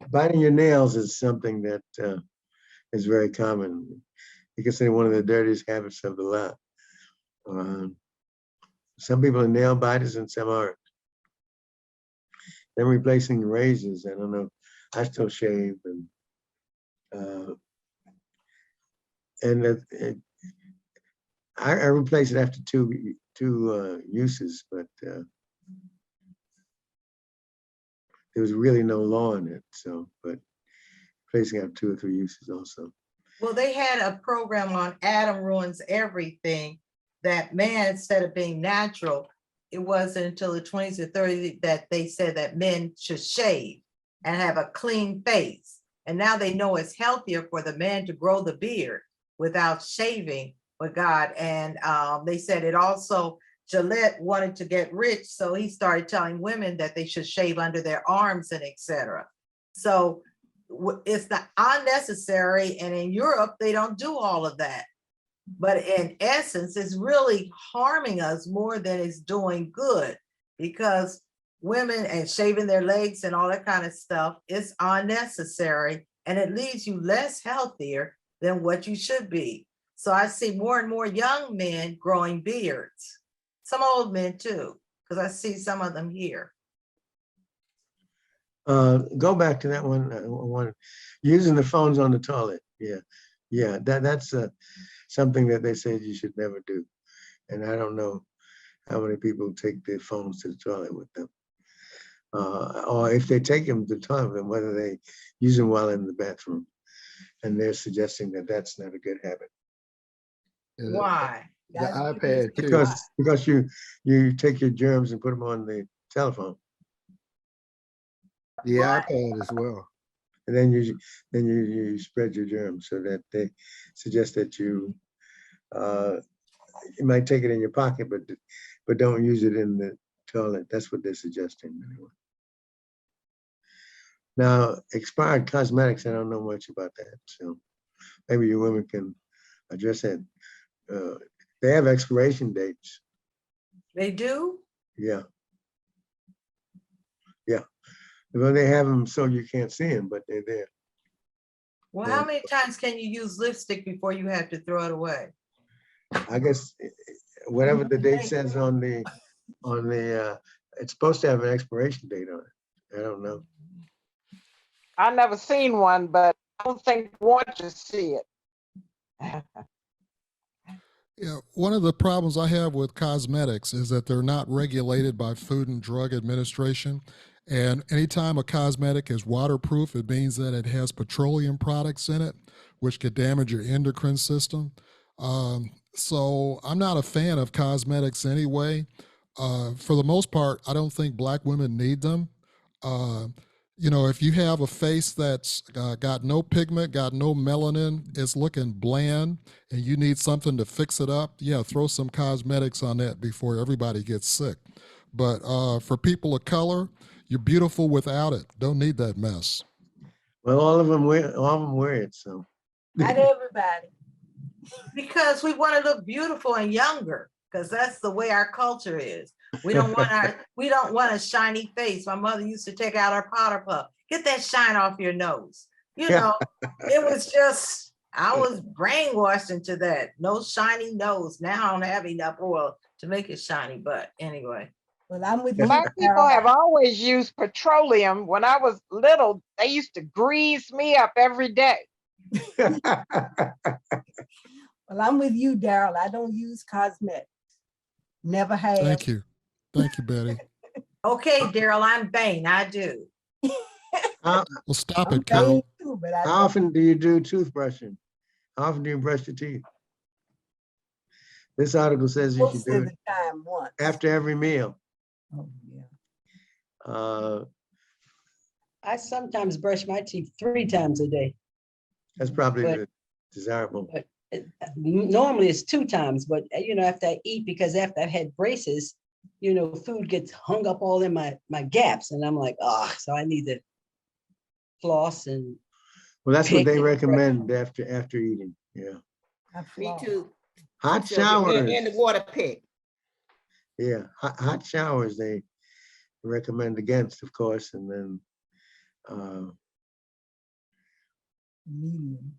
Biting your nails is something that is very common. You can say one of the dirtiest habits of the lot. Some people are nail biters and some aren't. Then replacing razors, I don't know. I still shave I replace it after two uses, but there was really no law in it. So, but replacing after 2 or 3 uses also. Well, they had a program on Adam Ruins Everything that man, instead of being natural, it wasn't until the 20s or 30s that they said that men should shave and have a clean face. And now they know it's healthier for the man to grow the beard without shaving with God. And they said it also, Gillette wanted to get rich, so he started telling women that they should shave under their arms and etc. So it's not unnecessary, and in Europe they don't do all of that. But in essence, it's really harming us more than it's doing good, because women and shaving their legs and all that kind of stuff is unnecessary, and it leaves you less healthier than what you should be. So I see more and more young men growing beards, some old men too, because I see some of them here. Go back to that one, using the phones on the toilet. Yeah, that's something that they said you should never do. And I don't know how many people take their phones to the toilet with them. Or if they take them to the toilet, whether they use them while in the bathroom. And they're suggesting that that's not a good habit. Why? The iPad too. Because you take your germs and put them on the telephone. The iPad as well. And then you spread your germs, so that they suggest that you might take it in your pocket, but don't use it in the toilet. That's what they're suggesting anyway. Now, expired cosmetics, I don't know much about that, so maybe you women can address that. They have expiration dates. They do? Yeah. Well, they have them so you can't see them, but they're there. Well, how many times can you use lipstick before you have to throw it away? I guess whatever the date says on the it's supposed to have an expiration date on it. I don't know. I never seen one, but I don't think I want to see it. Yeah, one of the problems I have with cosmetics is that they're not regulated by Food and Drug Administration, And anytime a cosmetic is waterproof, it means that it has petroleum products in it, which could damage your endocrine system. So I'm not a fan of cosmetics anyway. For the most part, I don't think black women need them. Uh, if you have a face that's got no pigment, got no melanin, it's looking bland, and you need something to fix it up, yeah, throw some cosmetics on that before everybody gets sick. But for people of color, you're beautiful without it. Don't need that mess. Well, all of them wear it, so. Not everybody. Because we want to look beautiful and younger, because that's the way our culture is. We don't want a shiny face. My mother used to take out her powder puff. Get that shine off your nose. It was just, I was brainwashed into that. No shiny nose. Now I don't have enough oil to make it shiny, but anyway. Well, I'm with you. Black people Carol. have always used petroleum. When I was little, they used to grease me up every day. Well, I'm with you, Daryl. I don't use cosmetics. Never have. Thank you. Thank you, Betty. Okay, Daryl, I'm vain. I do. How, Well, stop I'm it, Carol. vain too, but I how often do you do toothbrushing? How often do you brush your teeth? This article says you should most do of it the time once. after every meal. Oh, yeah. I sometimes brush my teeth 3 times a day. That's probably But- the desirable. But normally it's 2 times, but after I eat, because after I've had braces, food gets hung up all in my gaps, and I'm like, so I need to floss and. Well, that's what pick they and recommend after eating. Yeah. I Me floss. too. Hot Sylvia, showers. and the water pick. Yeah, hot showers they recommend against, of course, and then Medium.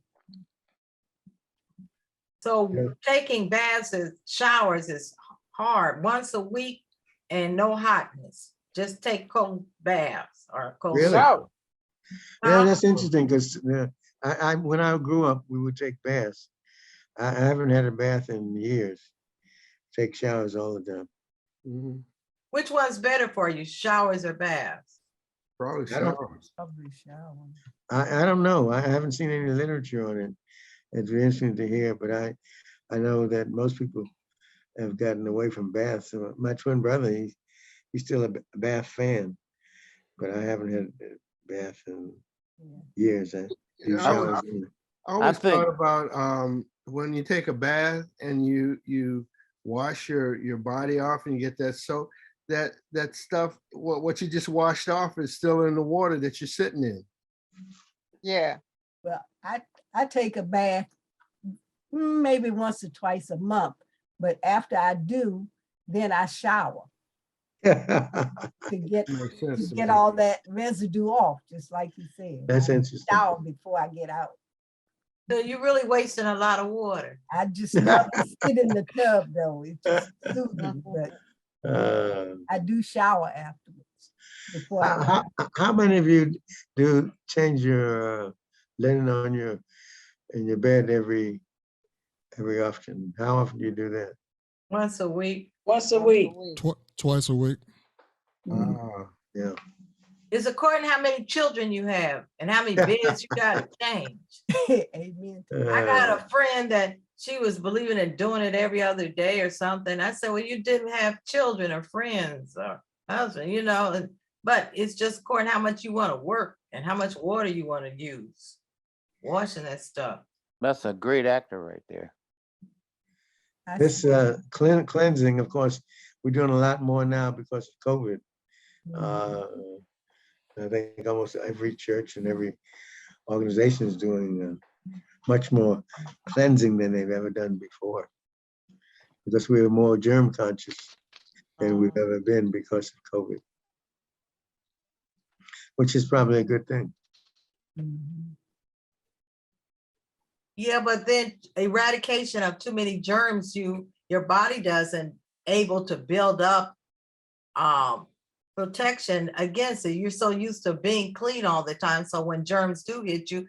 So Yeah. taking baths and showers is hard. Once a week and no hotness. Just take cold baths or cold Really? showers. yeah, that's interesting because I when I grew up, we would take baths. I haven't had a bath in years. Take showers all the time. Mhm. Which one's better for you, showers or baths? Probably I don't- showers. Probably shower. I don't know. I haven't seen any literature on it. It's very interesting to hear, but I know that most people have gotten away from baths. So my twin brother, he's still a bath fan, but I haven't had a bath in Yeah. years. I do Yeah, showers. I always think- thought about when you take a bath and you wash your body off and you get that soap, that stuff, what you just washed off is still in the water that you're sitting in. Yeah. Well, I take a bath maybe once or twice a month, but after I do, then I shower to get Makes sense to me. all that residue off, just like you said. That's I interesting. shower before I get out. So you're really wasting a lot of water. I just love to sit in the tub though. It's just soothing, but Uh, I do shower afterwards. Before I how many of you do change your linen on in your bed every often? How often do you do that? Once a week. Once a week. Twice a week. Ah, Yeah. It's according to how many children you have and how many beds you got to change. Amen. I got a friend that she was believing in doing it every other day or something. I said, well, you didn't have children or friends or husband, but it's just according to how much you want to work and how much water you want to use. Washing that stuff. That's a great actor right there. I This see. cleansing, of course, we're doing a lot more now because of COVID. I think almost every church and every organization is doing much more cleansing than they've ever done before. Because we are more germ conscious than we've ever been because of COVID, which is probably a good thing. Mhm. Yeah, but then eradication of too many germs, your body doesn't able to build up protection against it. You're so used to being clean all the time. So when germs do hit you,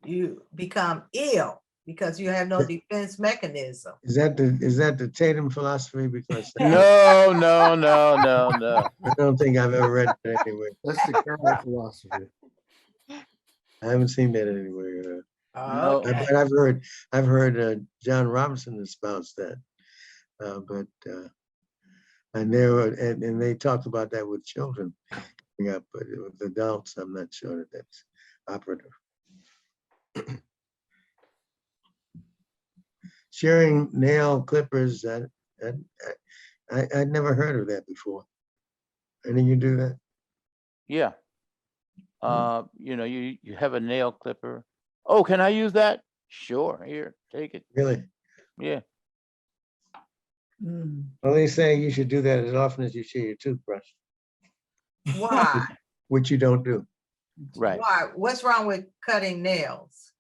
you become ill. because you have no defense mechanism. Is that the Tatum philosophy? Because No, no, no, no, no. I don't think I've ever read it anywhere. That's the current philosophy. I haven't seen that anywhere. No. Okay. But I've heard John Robinson espouse that. But and they talk about that with children coming up, but with adults, I'm not sure that that's operative. Sharing nail clippers, I'd never heard of that before. Any of you do that? Yeah. You know, you have a nail clipper. Oh, can I use that? Sure. Here, take it. Really? Yeah. Mm. Well, they say you should do that as often as you share your toothbrush, Why? which you don't do. Right. Why? What's wrong with cutting nails?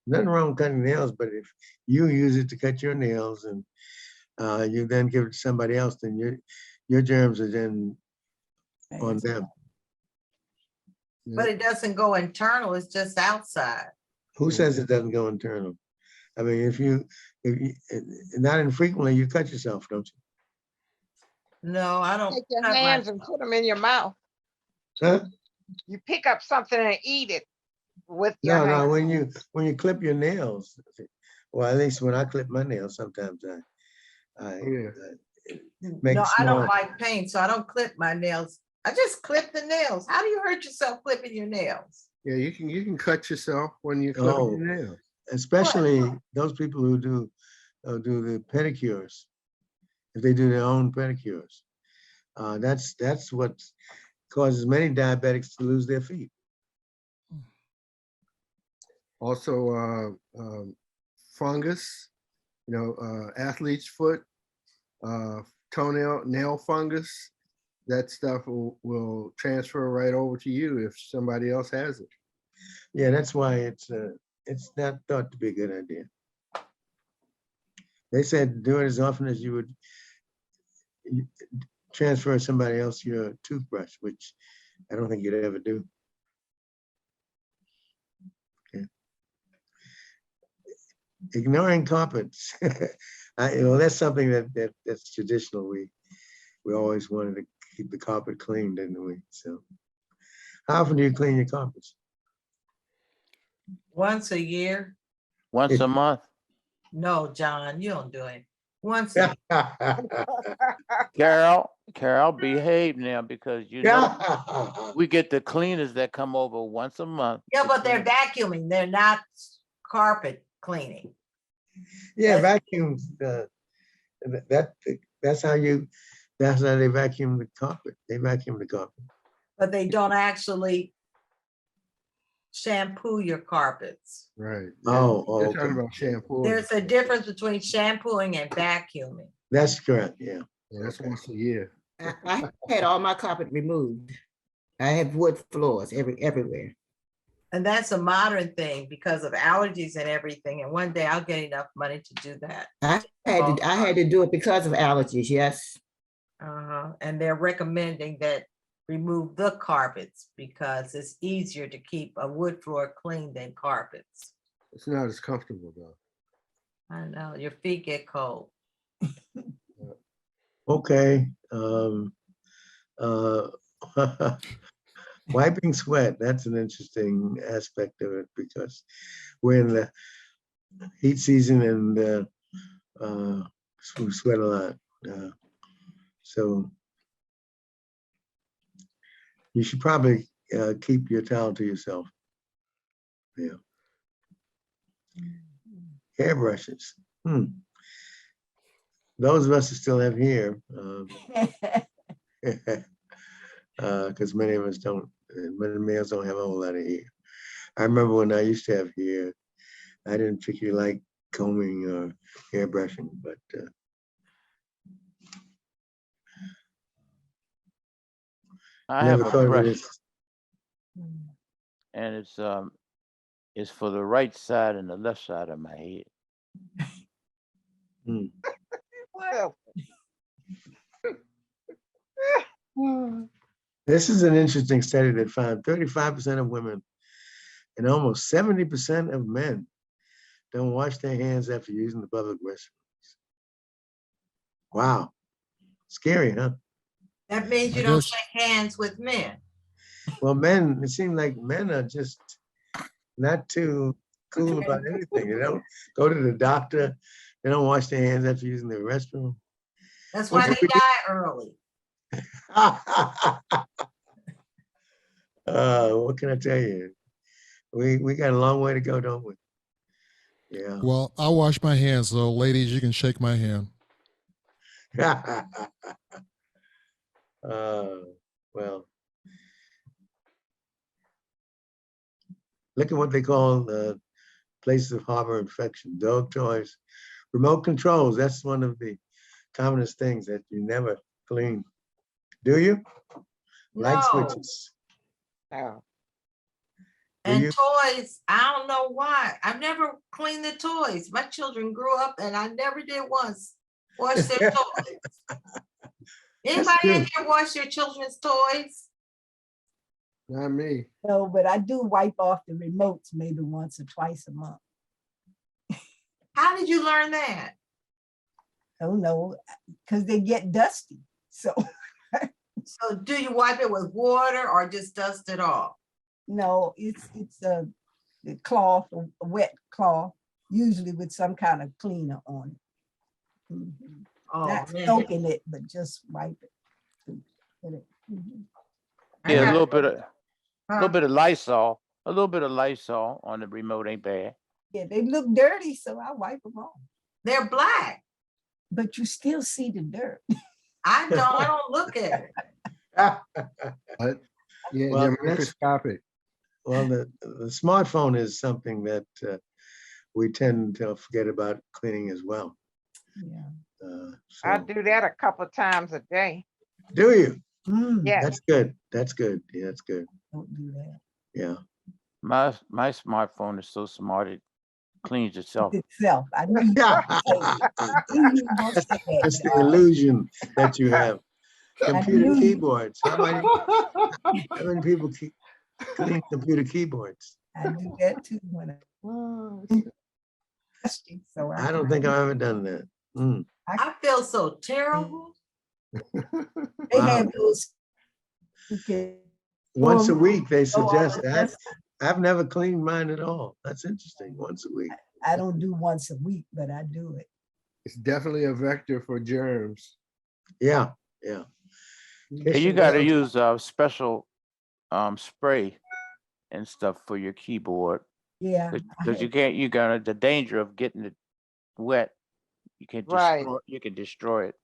Nothing wrong with cutting nails, but if you use it to cut your nails and you then give it to somebody else, then your germs are then on them. But it doesn't go internal, it's just outside. Who says it doesn't go internal? I mean, if you not infrequently, you cut yourself, don't you? No, I don't. Take your cut hands and myself. put them in your mouth. Huh? You pick up something and eat it with your No, hands. when you clip your nails, well, at least when I clip my nails, sometimes I make No, I small. don't like pain, so I don't clip my nails. I just clip the nails. How do you hurt yourself clipping your nails? Yeah, you can cut yourself when you're clipping Oh. your nails. Especially those people who do the pedicures, if they do their own pedicures. That's what causes many diabetics to lose their feet. Also, fungus, athlete's foot, toenail, nail fungus, that stuff will transfer right over to you if somebody else has it. Yeah, that's why it's not thought to be a good idea. They said do it as often as you would transfer somebody else your toothbrush, which I don't think you'd ever do. Okay. Ignoring carpets. That's something that's traditional. We always wanted to keep the carpet clean, didn't we? So how often do you clean your carpets? Once a year? Once a month. No, John, you don't do it. Once a Carol, behave now because you know we get the cleaners that come over once a month. yeah, to but they're clean. vacuuming. They're not carpet cleaning. Yeah, vacuums. That's how they vacuum the carpet. They vacuum the carpet. But they don't actually shampoo your carpets. Right. Oh, You're okay. talking about shampoo. There's a difference between shampooing and vacuuming. That's correct. Yeah. Yeah, that's once a year. I had all my carpet removed. I have wood floors everywhere. And that's a modern thing because of allergies and everything. And one day I'll get enough money to do that. I had to do it because of allergies. Yes. And they're recommending that remove the carpets because it's easier to keep a wood floor clean than carpets. It's not as comfortable though. I know, your feet get cold. Okay. Wiping sweat, that's an interesting aspect of it because we're in the heat season and we sweat a lot. So you should probably keep your towel to yourself. Yeah. Hairbrushes. Those of us who still have hair, because many of us don't, many males don't have a whole lot of hair. I remember when I used to have hair, I didn't particularly like combing or hairbrushing, but I never have thought a of it brush, as, and it's for the right side and the left side of my head. Well, this is an interesting study that found 35% of women and almost 70% of men don't wash their hands after using the public restrooms. Wow. Scary, huh? That means I you don't guess shake hands with men. Well, men, it seems like men are just not too cool about anything. They don't go to the doctor. They don't wash their hands after using the restroom. That's What why did they we do? die early. What can I tell you? We got a long way to go, don't we? Yeah. well, I wash my hands, so ladies, you can shake my hand. Well, look at what they call places of harbor infection, dog toys, remote controls. That's one of the commonest things that you never clean. Do you? Light No. switches. No. Do And you? toys, I don't know why. I've never cleaned the toys. My children grew up and I never did once wash their toys. Anybody in good. here wash your children's toys? Not me. No, but I do wipe off the remotes maybe once or twice a month. How did you learn that? I don't know, because they get dusty. So So do you wipe it with water or just dust it off? no, it's a cloth, a wet cloth, usually with some kind of cleaner on it. Mhm. Oh, Not man. soaking it, but just wipe it. Mhm. I Yeah, a got- little bit of huh? Lysol. A little bit of Lysol on the remote ain't bad. Yeah, they look dirty, so I wipe them off. They're black. But you still see the dirt. I don't look at it. But yeah, Well, they're that's- microscopic. Well, the smartphone is something that we tend to forget about cleaning as well. Yeah. I So, do that a couple times a day. do you? Yeah. That's good. That's good. Yeah, that's good. Don't do that. Yeah. My smartphone is so smart it cleans itself. Itself. I knew you were gonna say that. I knew you were gonna say that, That's the Charles. illusion that you have. Computer knew you- keyboards. How many people clean computer keyboards? I do that too when so I don't think I've ever done that. Mm. I feel so terrible. they Wow. have those. You can Once a week, they go all suggest the that. dust. I've never cleaned mine at all. That's interesting. Once a week. I don't do once a week, but I do it. It's definitely a vector for germs. Yeah. Yeah. Yeah, you got to use a special spray and stuff for your keyboard Yeah. because you got the danger of getting it wet. You can Right. destroy it.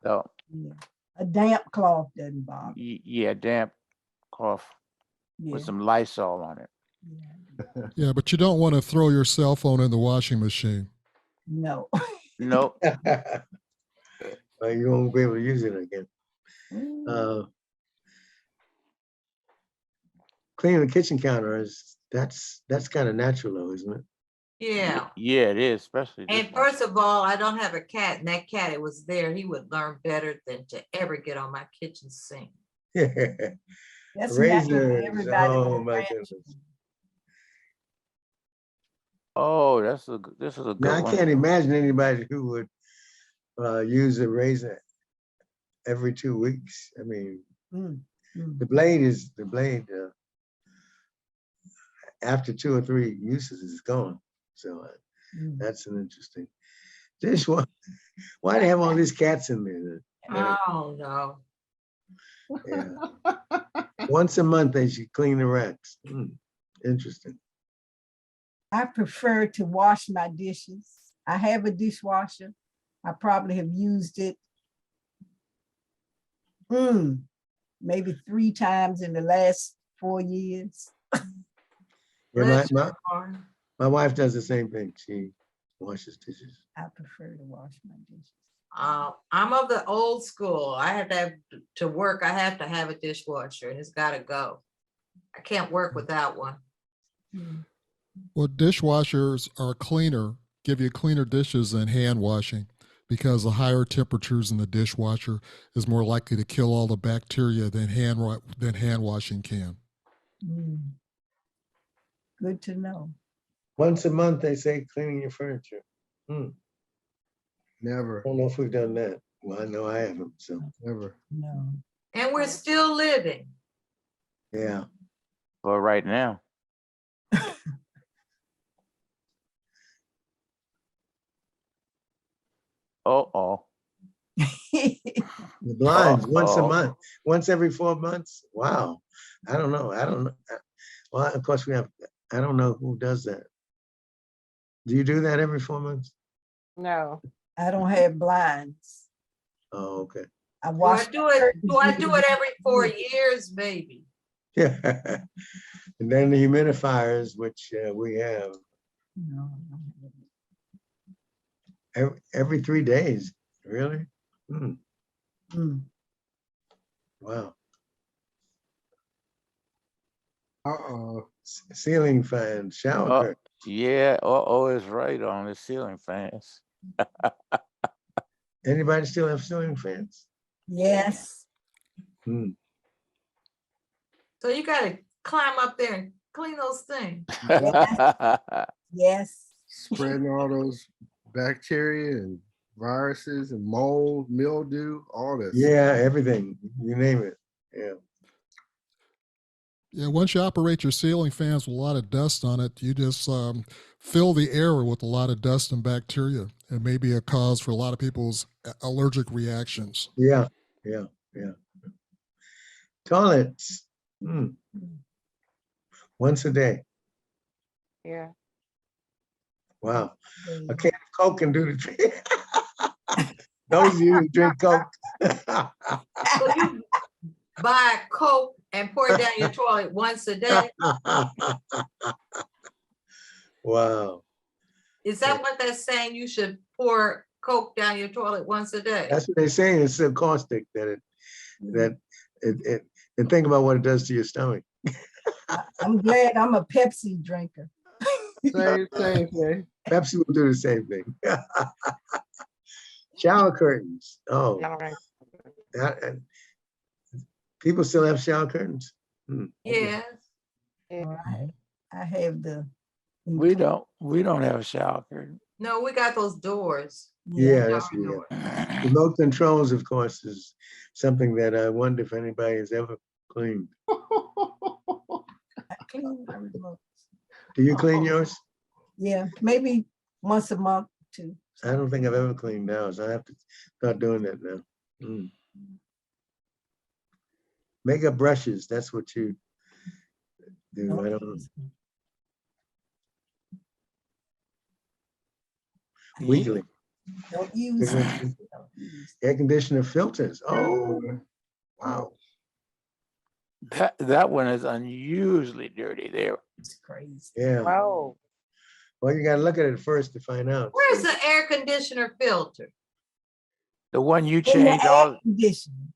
So Yeah. A damp cloth doesn't bother. yeah, damp cloth Yeah. with some Lysol on it. Yeah. Yeah, but you don't want to throw your cell phone in the washing machine. No. Nope. Well, you won't be able to use it again. Cleaning the kitchen counter that's kind of natural though, isn't it? Yeah. Yeah, it is, especially this And one. first of all, I don't have a cat, and that cat, it was there. He would learn better than to ever get on my kitchen sink. That's natural for Razors. everybody Oh with my grandchildren. goodness. Oh, this is a good Now I one. can't imagine anybody who would use a razor every 2 weeks. I mean, Mm, mm. the blade. After 2 or 3 uses is gone. So Mm. that's an interesting dishwasher. Why do they have all these cats in there? Oh, no. Yeah. Once a month they should clean the racks. Interesting. I prefer to wash my dishes. I have a dishwasher. I probably have used it maybe 3 times in the last 4 years. Yeah, Bless my your heart. wife does the same thing. She washes dishes. I prefer to wash my dishes. I'm of the old school. I have to work. I have to have a dishwasher, and it's got to go. I can't work without one. Mm. Well, dishwashers are cleaner, give you cleaner dishes than hand washing because the higher temperatures in the dishwasher is more likely to kill all the bacteria than hand washing can. Mm. Good to know. Once a month, they say cleaning your furniture. I Never, don't know if we've done that. Well, I know I haven't, so, never. No. And we're still living. yeah. For right now. Uh-oh. The blinds, once a Uh-oh. month, once every 4 months. Wow. I don't know. Well, of course I don't know who does that. Do you do that every 4 months? No. I don't have blinds. Oh, okay. I Do I wash. do it? Do I do it every 4 years, maybe? Yeah. And then the humidifiers, which we have No. every 3 days. Really? Mm. Wow. Uh-oh. Ceiling fans, shower Uh, curtain. yeah, uh-oh is right on the ceiling fans. Anybody still have ceiling fans? Yes. Hmm. So you gotta climb up there and clean those things. Yes. Spreading all those bacteria and viruses and mold, mildew, all this. Yeah, everything. You name it. Yeah. Yeah, once you operate your ceiling fans with a lot of dust on it, you just fill the air with a lot of dust and bacteria. It may be a cause for a lot of people's allergic reactions. Yeah. Yeah. Yeah. Toilets. Once a day. Yeah. Wow. A can of Coke can do the trick. Those of you who drink Coke. So you buy Coke and pour it down your toilet once a day? Wow. Is that what that's saying? You should pour Coke down your toilet once a day? That's what they're saying. It's so caustic that and think about what it does to your stomach. I'm glad I'm a Pepsi drinker. Same thing. Pepsi will do the same thing. Shower curtains. Oh, and people still have shower curtains. Yes. Right. I have the. We don't have a shower curtain. No, we got those doors. Yeah, that's Shower door. remote controls, of course, is something that I wonder if anybody has ever cleaned. I clean my remote. Do you clean yours? Yeah, maybe once a month too. I don't think I've ever cleaned ours. I have to start doing that now. Makeup brushes, that's what you do. I don't know. Weekly. Don't use. Air conditioner filters. Oh, wow. That one is unusually dirty there. It's crazy. Yeah. Oh. Well, you gotta look at it first to find out. Where's the air conditioner filter? The one you In the change air all conditioning.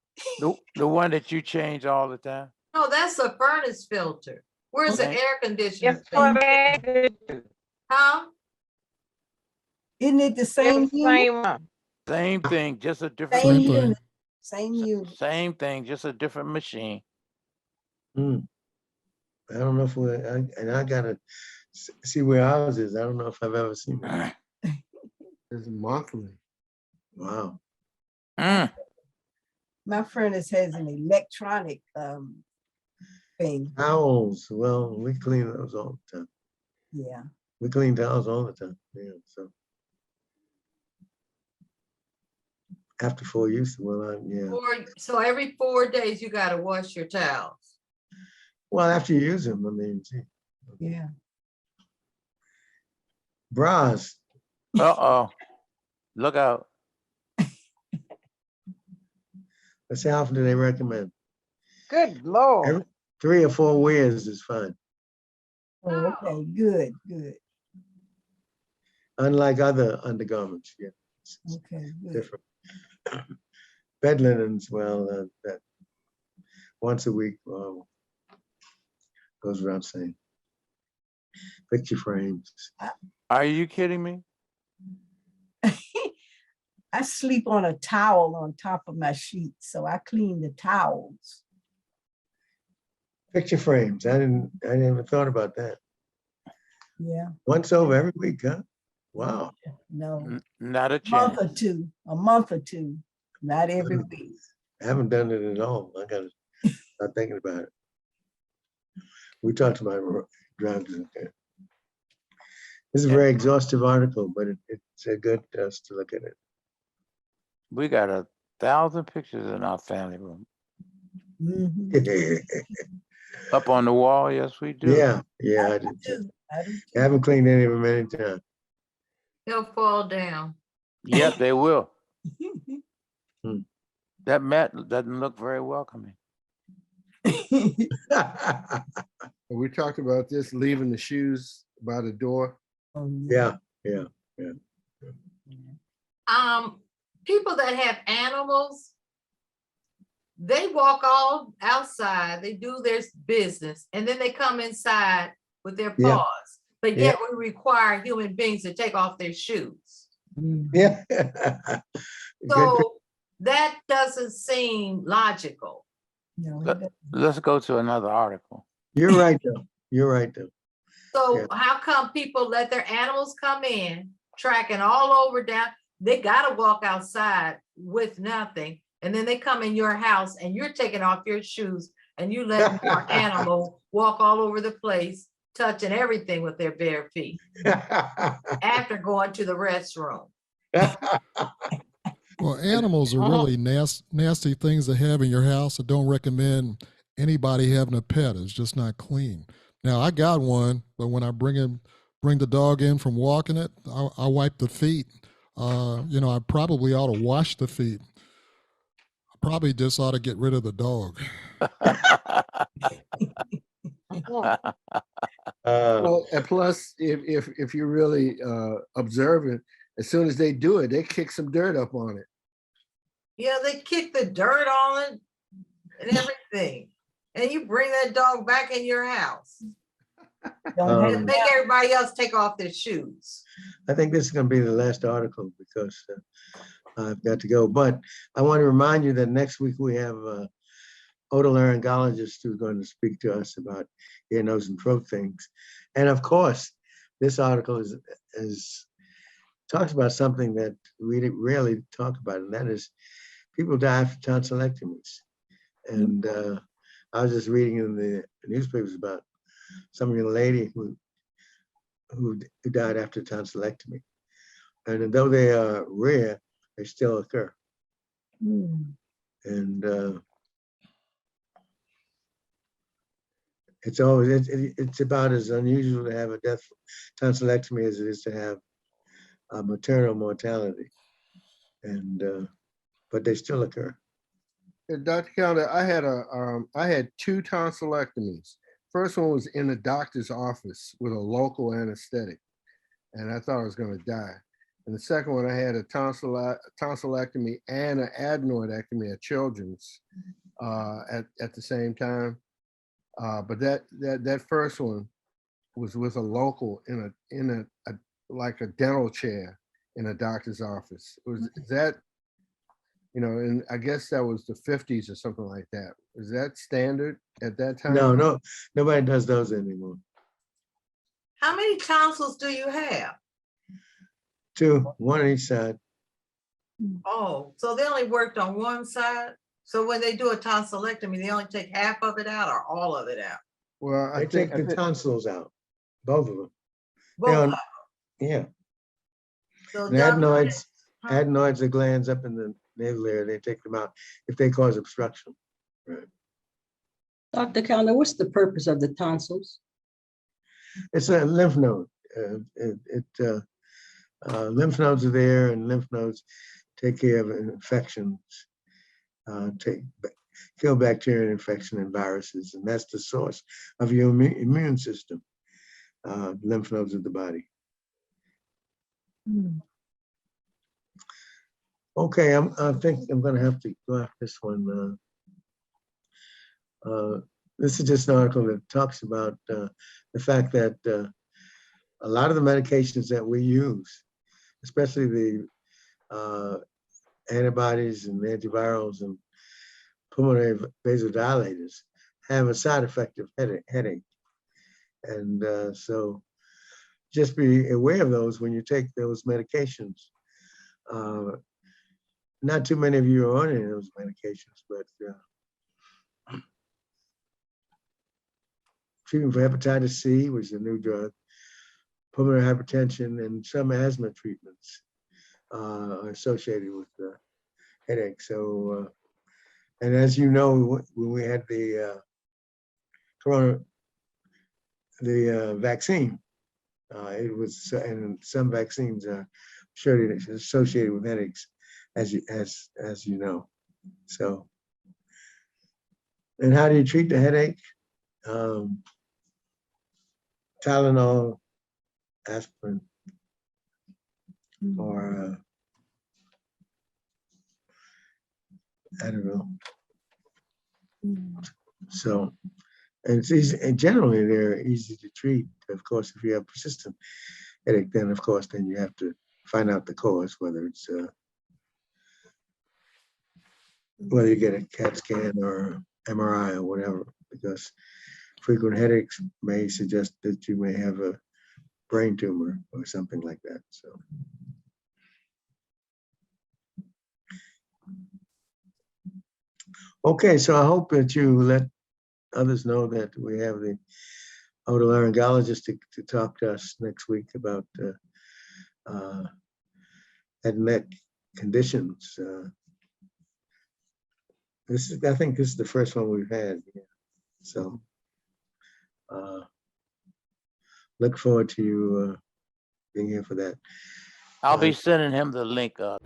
the one that you change all the time. No, that's a furnace filter. Where's the Okay. air conditioner? It's for filter? that. Huh? Isn't it the same It's the unit? same one. Same thing, just a different Same Same machine. thing. unit. Same unit. Same thing, just a different machine. I don't know if and I gotta see where ours is. I don't know if I've ever seen it. It's monthly. Wow. My furnace has an electronic thing. Towels. Well, we clean those all the time. Yeah. We clean towels all the time. Yeah. So after 4 use, well, yeah. So every 4 days you gotta wash your towels. Well, after you use them, I mean, gee. Yeah. Bras. Uh-oh. Look out. Let's see how often do they recommend? Good Lord. 3 or 4 wears is fine. Oh, okay. Good. Good. Unlike other undergarments, yeah, it's Okay. Good. different. Bed linens, well, that once a week goes without saying. Picture frames. Are you kidding me? I sleep on a towel on top of my sheet, so I clean the towels. Picture frames. I didn't even thought about that. Yeah, Once over every week, huh? Wow. no, Not a month chance. or two, a month or two, not every week. I haven't done it at all. I gotta start thinking about it. We talked about drugs. This is a very exhaustive article, but it's a good us to look at it. We got 1,000 pictures in our family room. Mhm. Up on the wall, yes, we do. Yeah, I I did too. do, I do I haven't cleaned any of them any time. He'll fall down. Yep, they will. too. That mat doesn't look very welcoming. We talked about this, leaving the shoes by the door. Oh, Yeah. People that have animals, they walk all outside, they do their business, and then they come inside with their Yeah. paws. But yet we require human beings to take off their shoes. Mhm. Yeah. Good. So that doesn't seem logical. No, it Let, doesn't. let's go to another article. You're right though. You're right though. So Yeah. how come people let their animals come in, tracking all over down? They gotta walk outside with nothing, and then they come in your house and you're taking off your shoes and you let your animal walk all over the place, touching everything with their bare feet after going to the restroom. Well, animals are really nasty things to have in your house. I don't recommend anybody having a pet. It's just not clean. Now, I got one, but when I bring the dog in from walking it, I wipe the feet. I probably ought to wash the feet. I probably just ought to get rid of the dog. Well, and plus, if you're really observant, as soon as they do it, they kick some dirt up on it. Yeah, they kick the dirt on it and everything. And you bring that dog back in your house. Don't And have make everybody else take off their shoes. I think this is going to be the last article because I've got to go. But I want to remind you that next week we have otolaryngologist who's going to speak to us about ear, nose, and throat things. And of course, this article is talks about something that we rarely talk about, and that is people die after tonsillectomies. And I was just reading in the newspapers about some young lady who died after tonsillectomy. And though they are rare, they still occur. Mm. And it's about as unusual to have a death tonsillectomy as it is to have a maternal mortality. And but they still occur. Dr. Callendar, I had 2 tonsillectomies. First one was in the doctor's office with a local anesthetic, and I thought I was going to die. And the second one, I had a tonsillectomy and an adenoidectomy at Children's at the same time. But that first one was with a local in a like a dental chair in a doctor's office. Is that, and I guess that was the 50s or something like that. Is that standard at that time? No, nobody does those anymore. How many tonsils do you have? 2, 1 on each side. Oh, so they only worked on one side? So when they do a tonsillectomy, they only take half of it out or all of it out? Well, They take the tonsils out, both of them. Both of them. Yeah. So And adenoids are glands up in the nasal area. They take them out if they cause obstruction. Right. Dr. Callendar, what's the purpose of the tonsils? It's a lymph node. Lymph nodes are there, and lymph nodes take care of infections, kill bacteria infection and viruses, and that's the source of your immune system. Lymph nodes of the body. Mm. Okay, I think I'm going to have to go after this one. This is just an article that talks about the fact that a lot of the medications that we use, especially the antibodies and antivirals and pulmonary vasodilators, have a side effect of headache. And so just be aware of those when you take those medications. Not too many of you are on any of those medications, but treatment for hepatitis C, which is a new drug, pulmonary hypertension, and some asthma treatments are associated with headache. So, and as you know, when we had the vaccine, it was, and some vaccines are sure it's associated with headaches, as you know. So, and how do you treat the headache? Tylenol, aspirin, or I don't know. So, and it's easy, and generally they're easy to treat. Of course, if you have persistent headache, then of course, then you have to find out the cause, whether it's whether you get a CAT scan or MRI or whatever, because frequent headaches may suggest that you may have a brain tumor or something like that. So. Okay, so I hope that you let others know that we have the otolaryngologist to talk to us next week about head and neck conditions. I think this is the first one we've had. Yeah. So look forward to you being here for that. I'll be sending him the link up.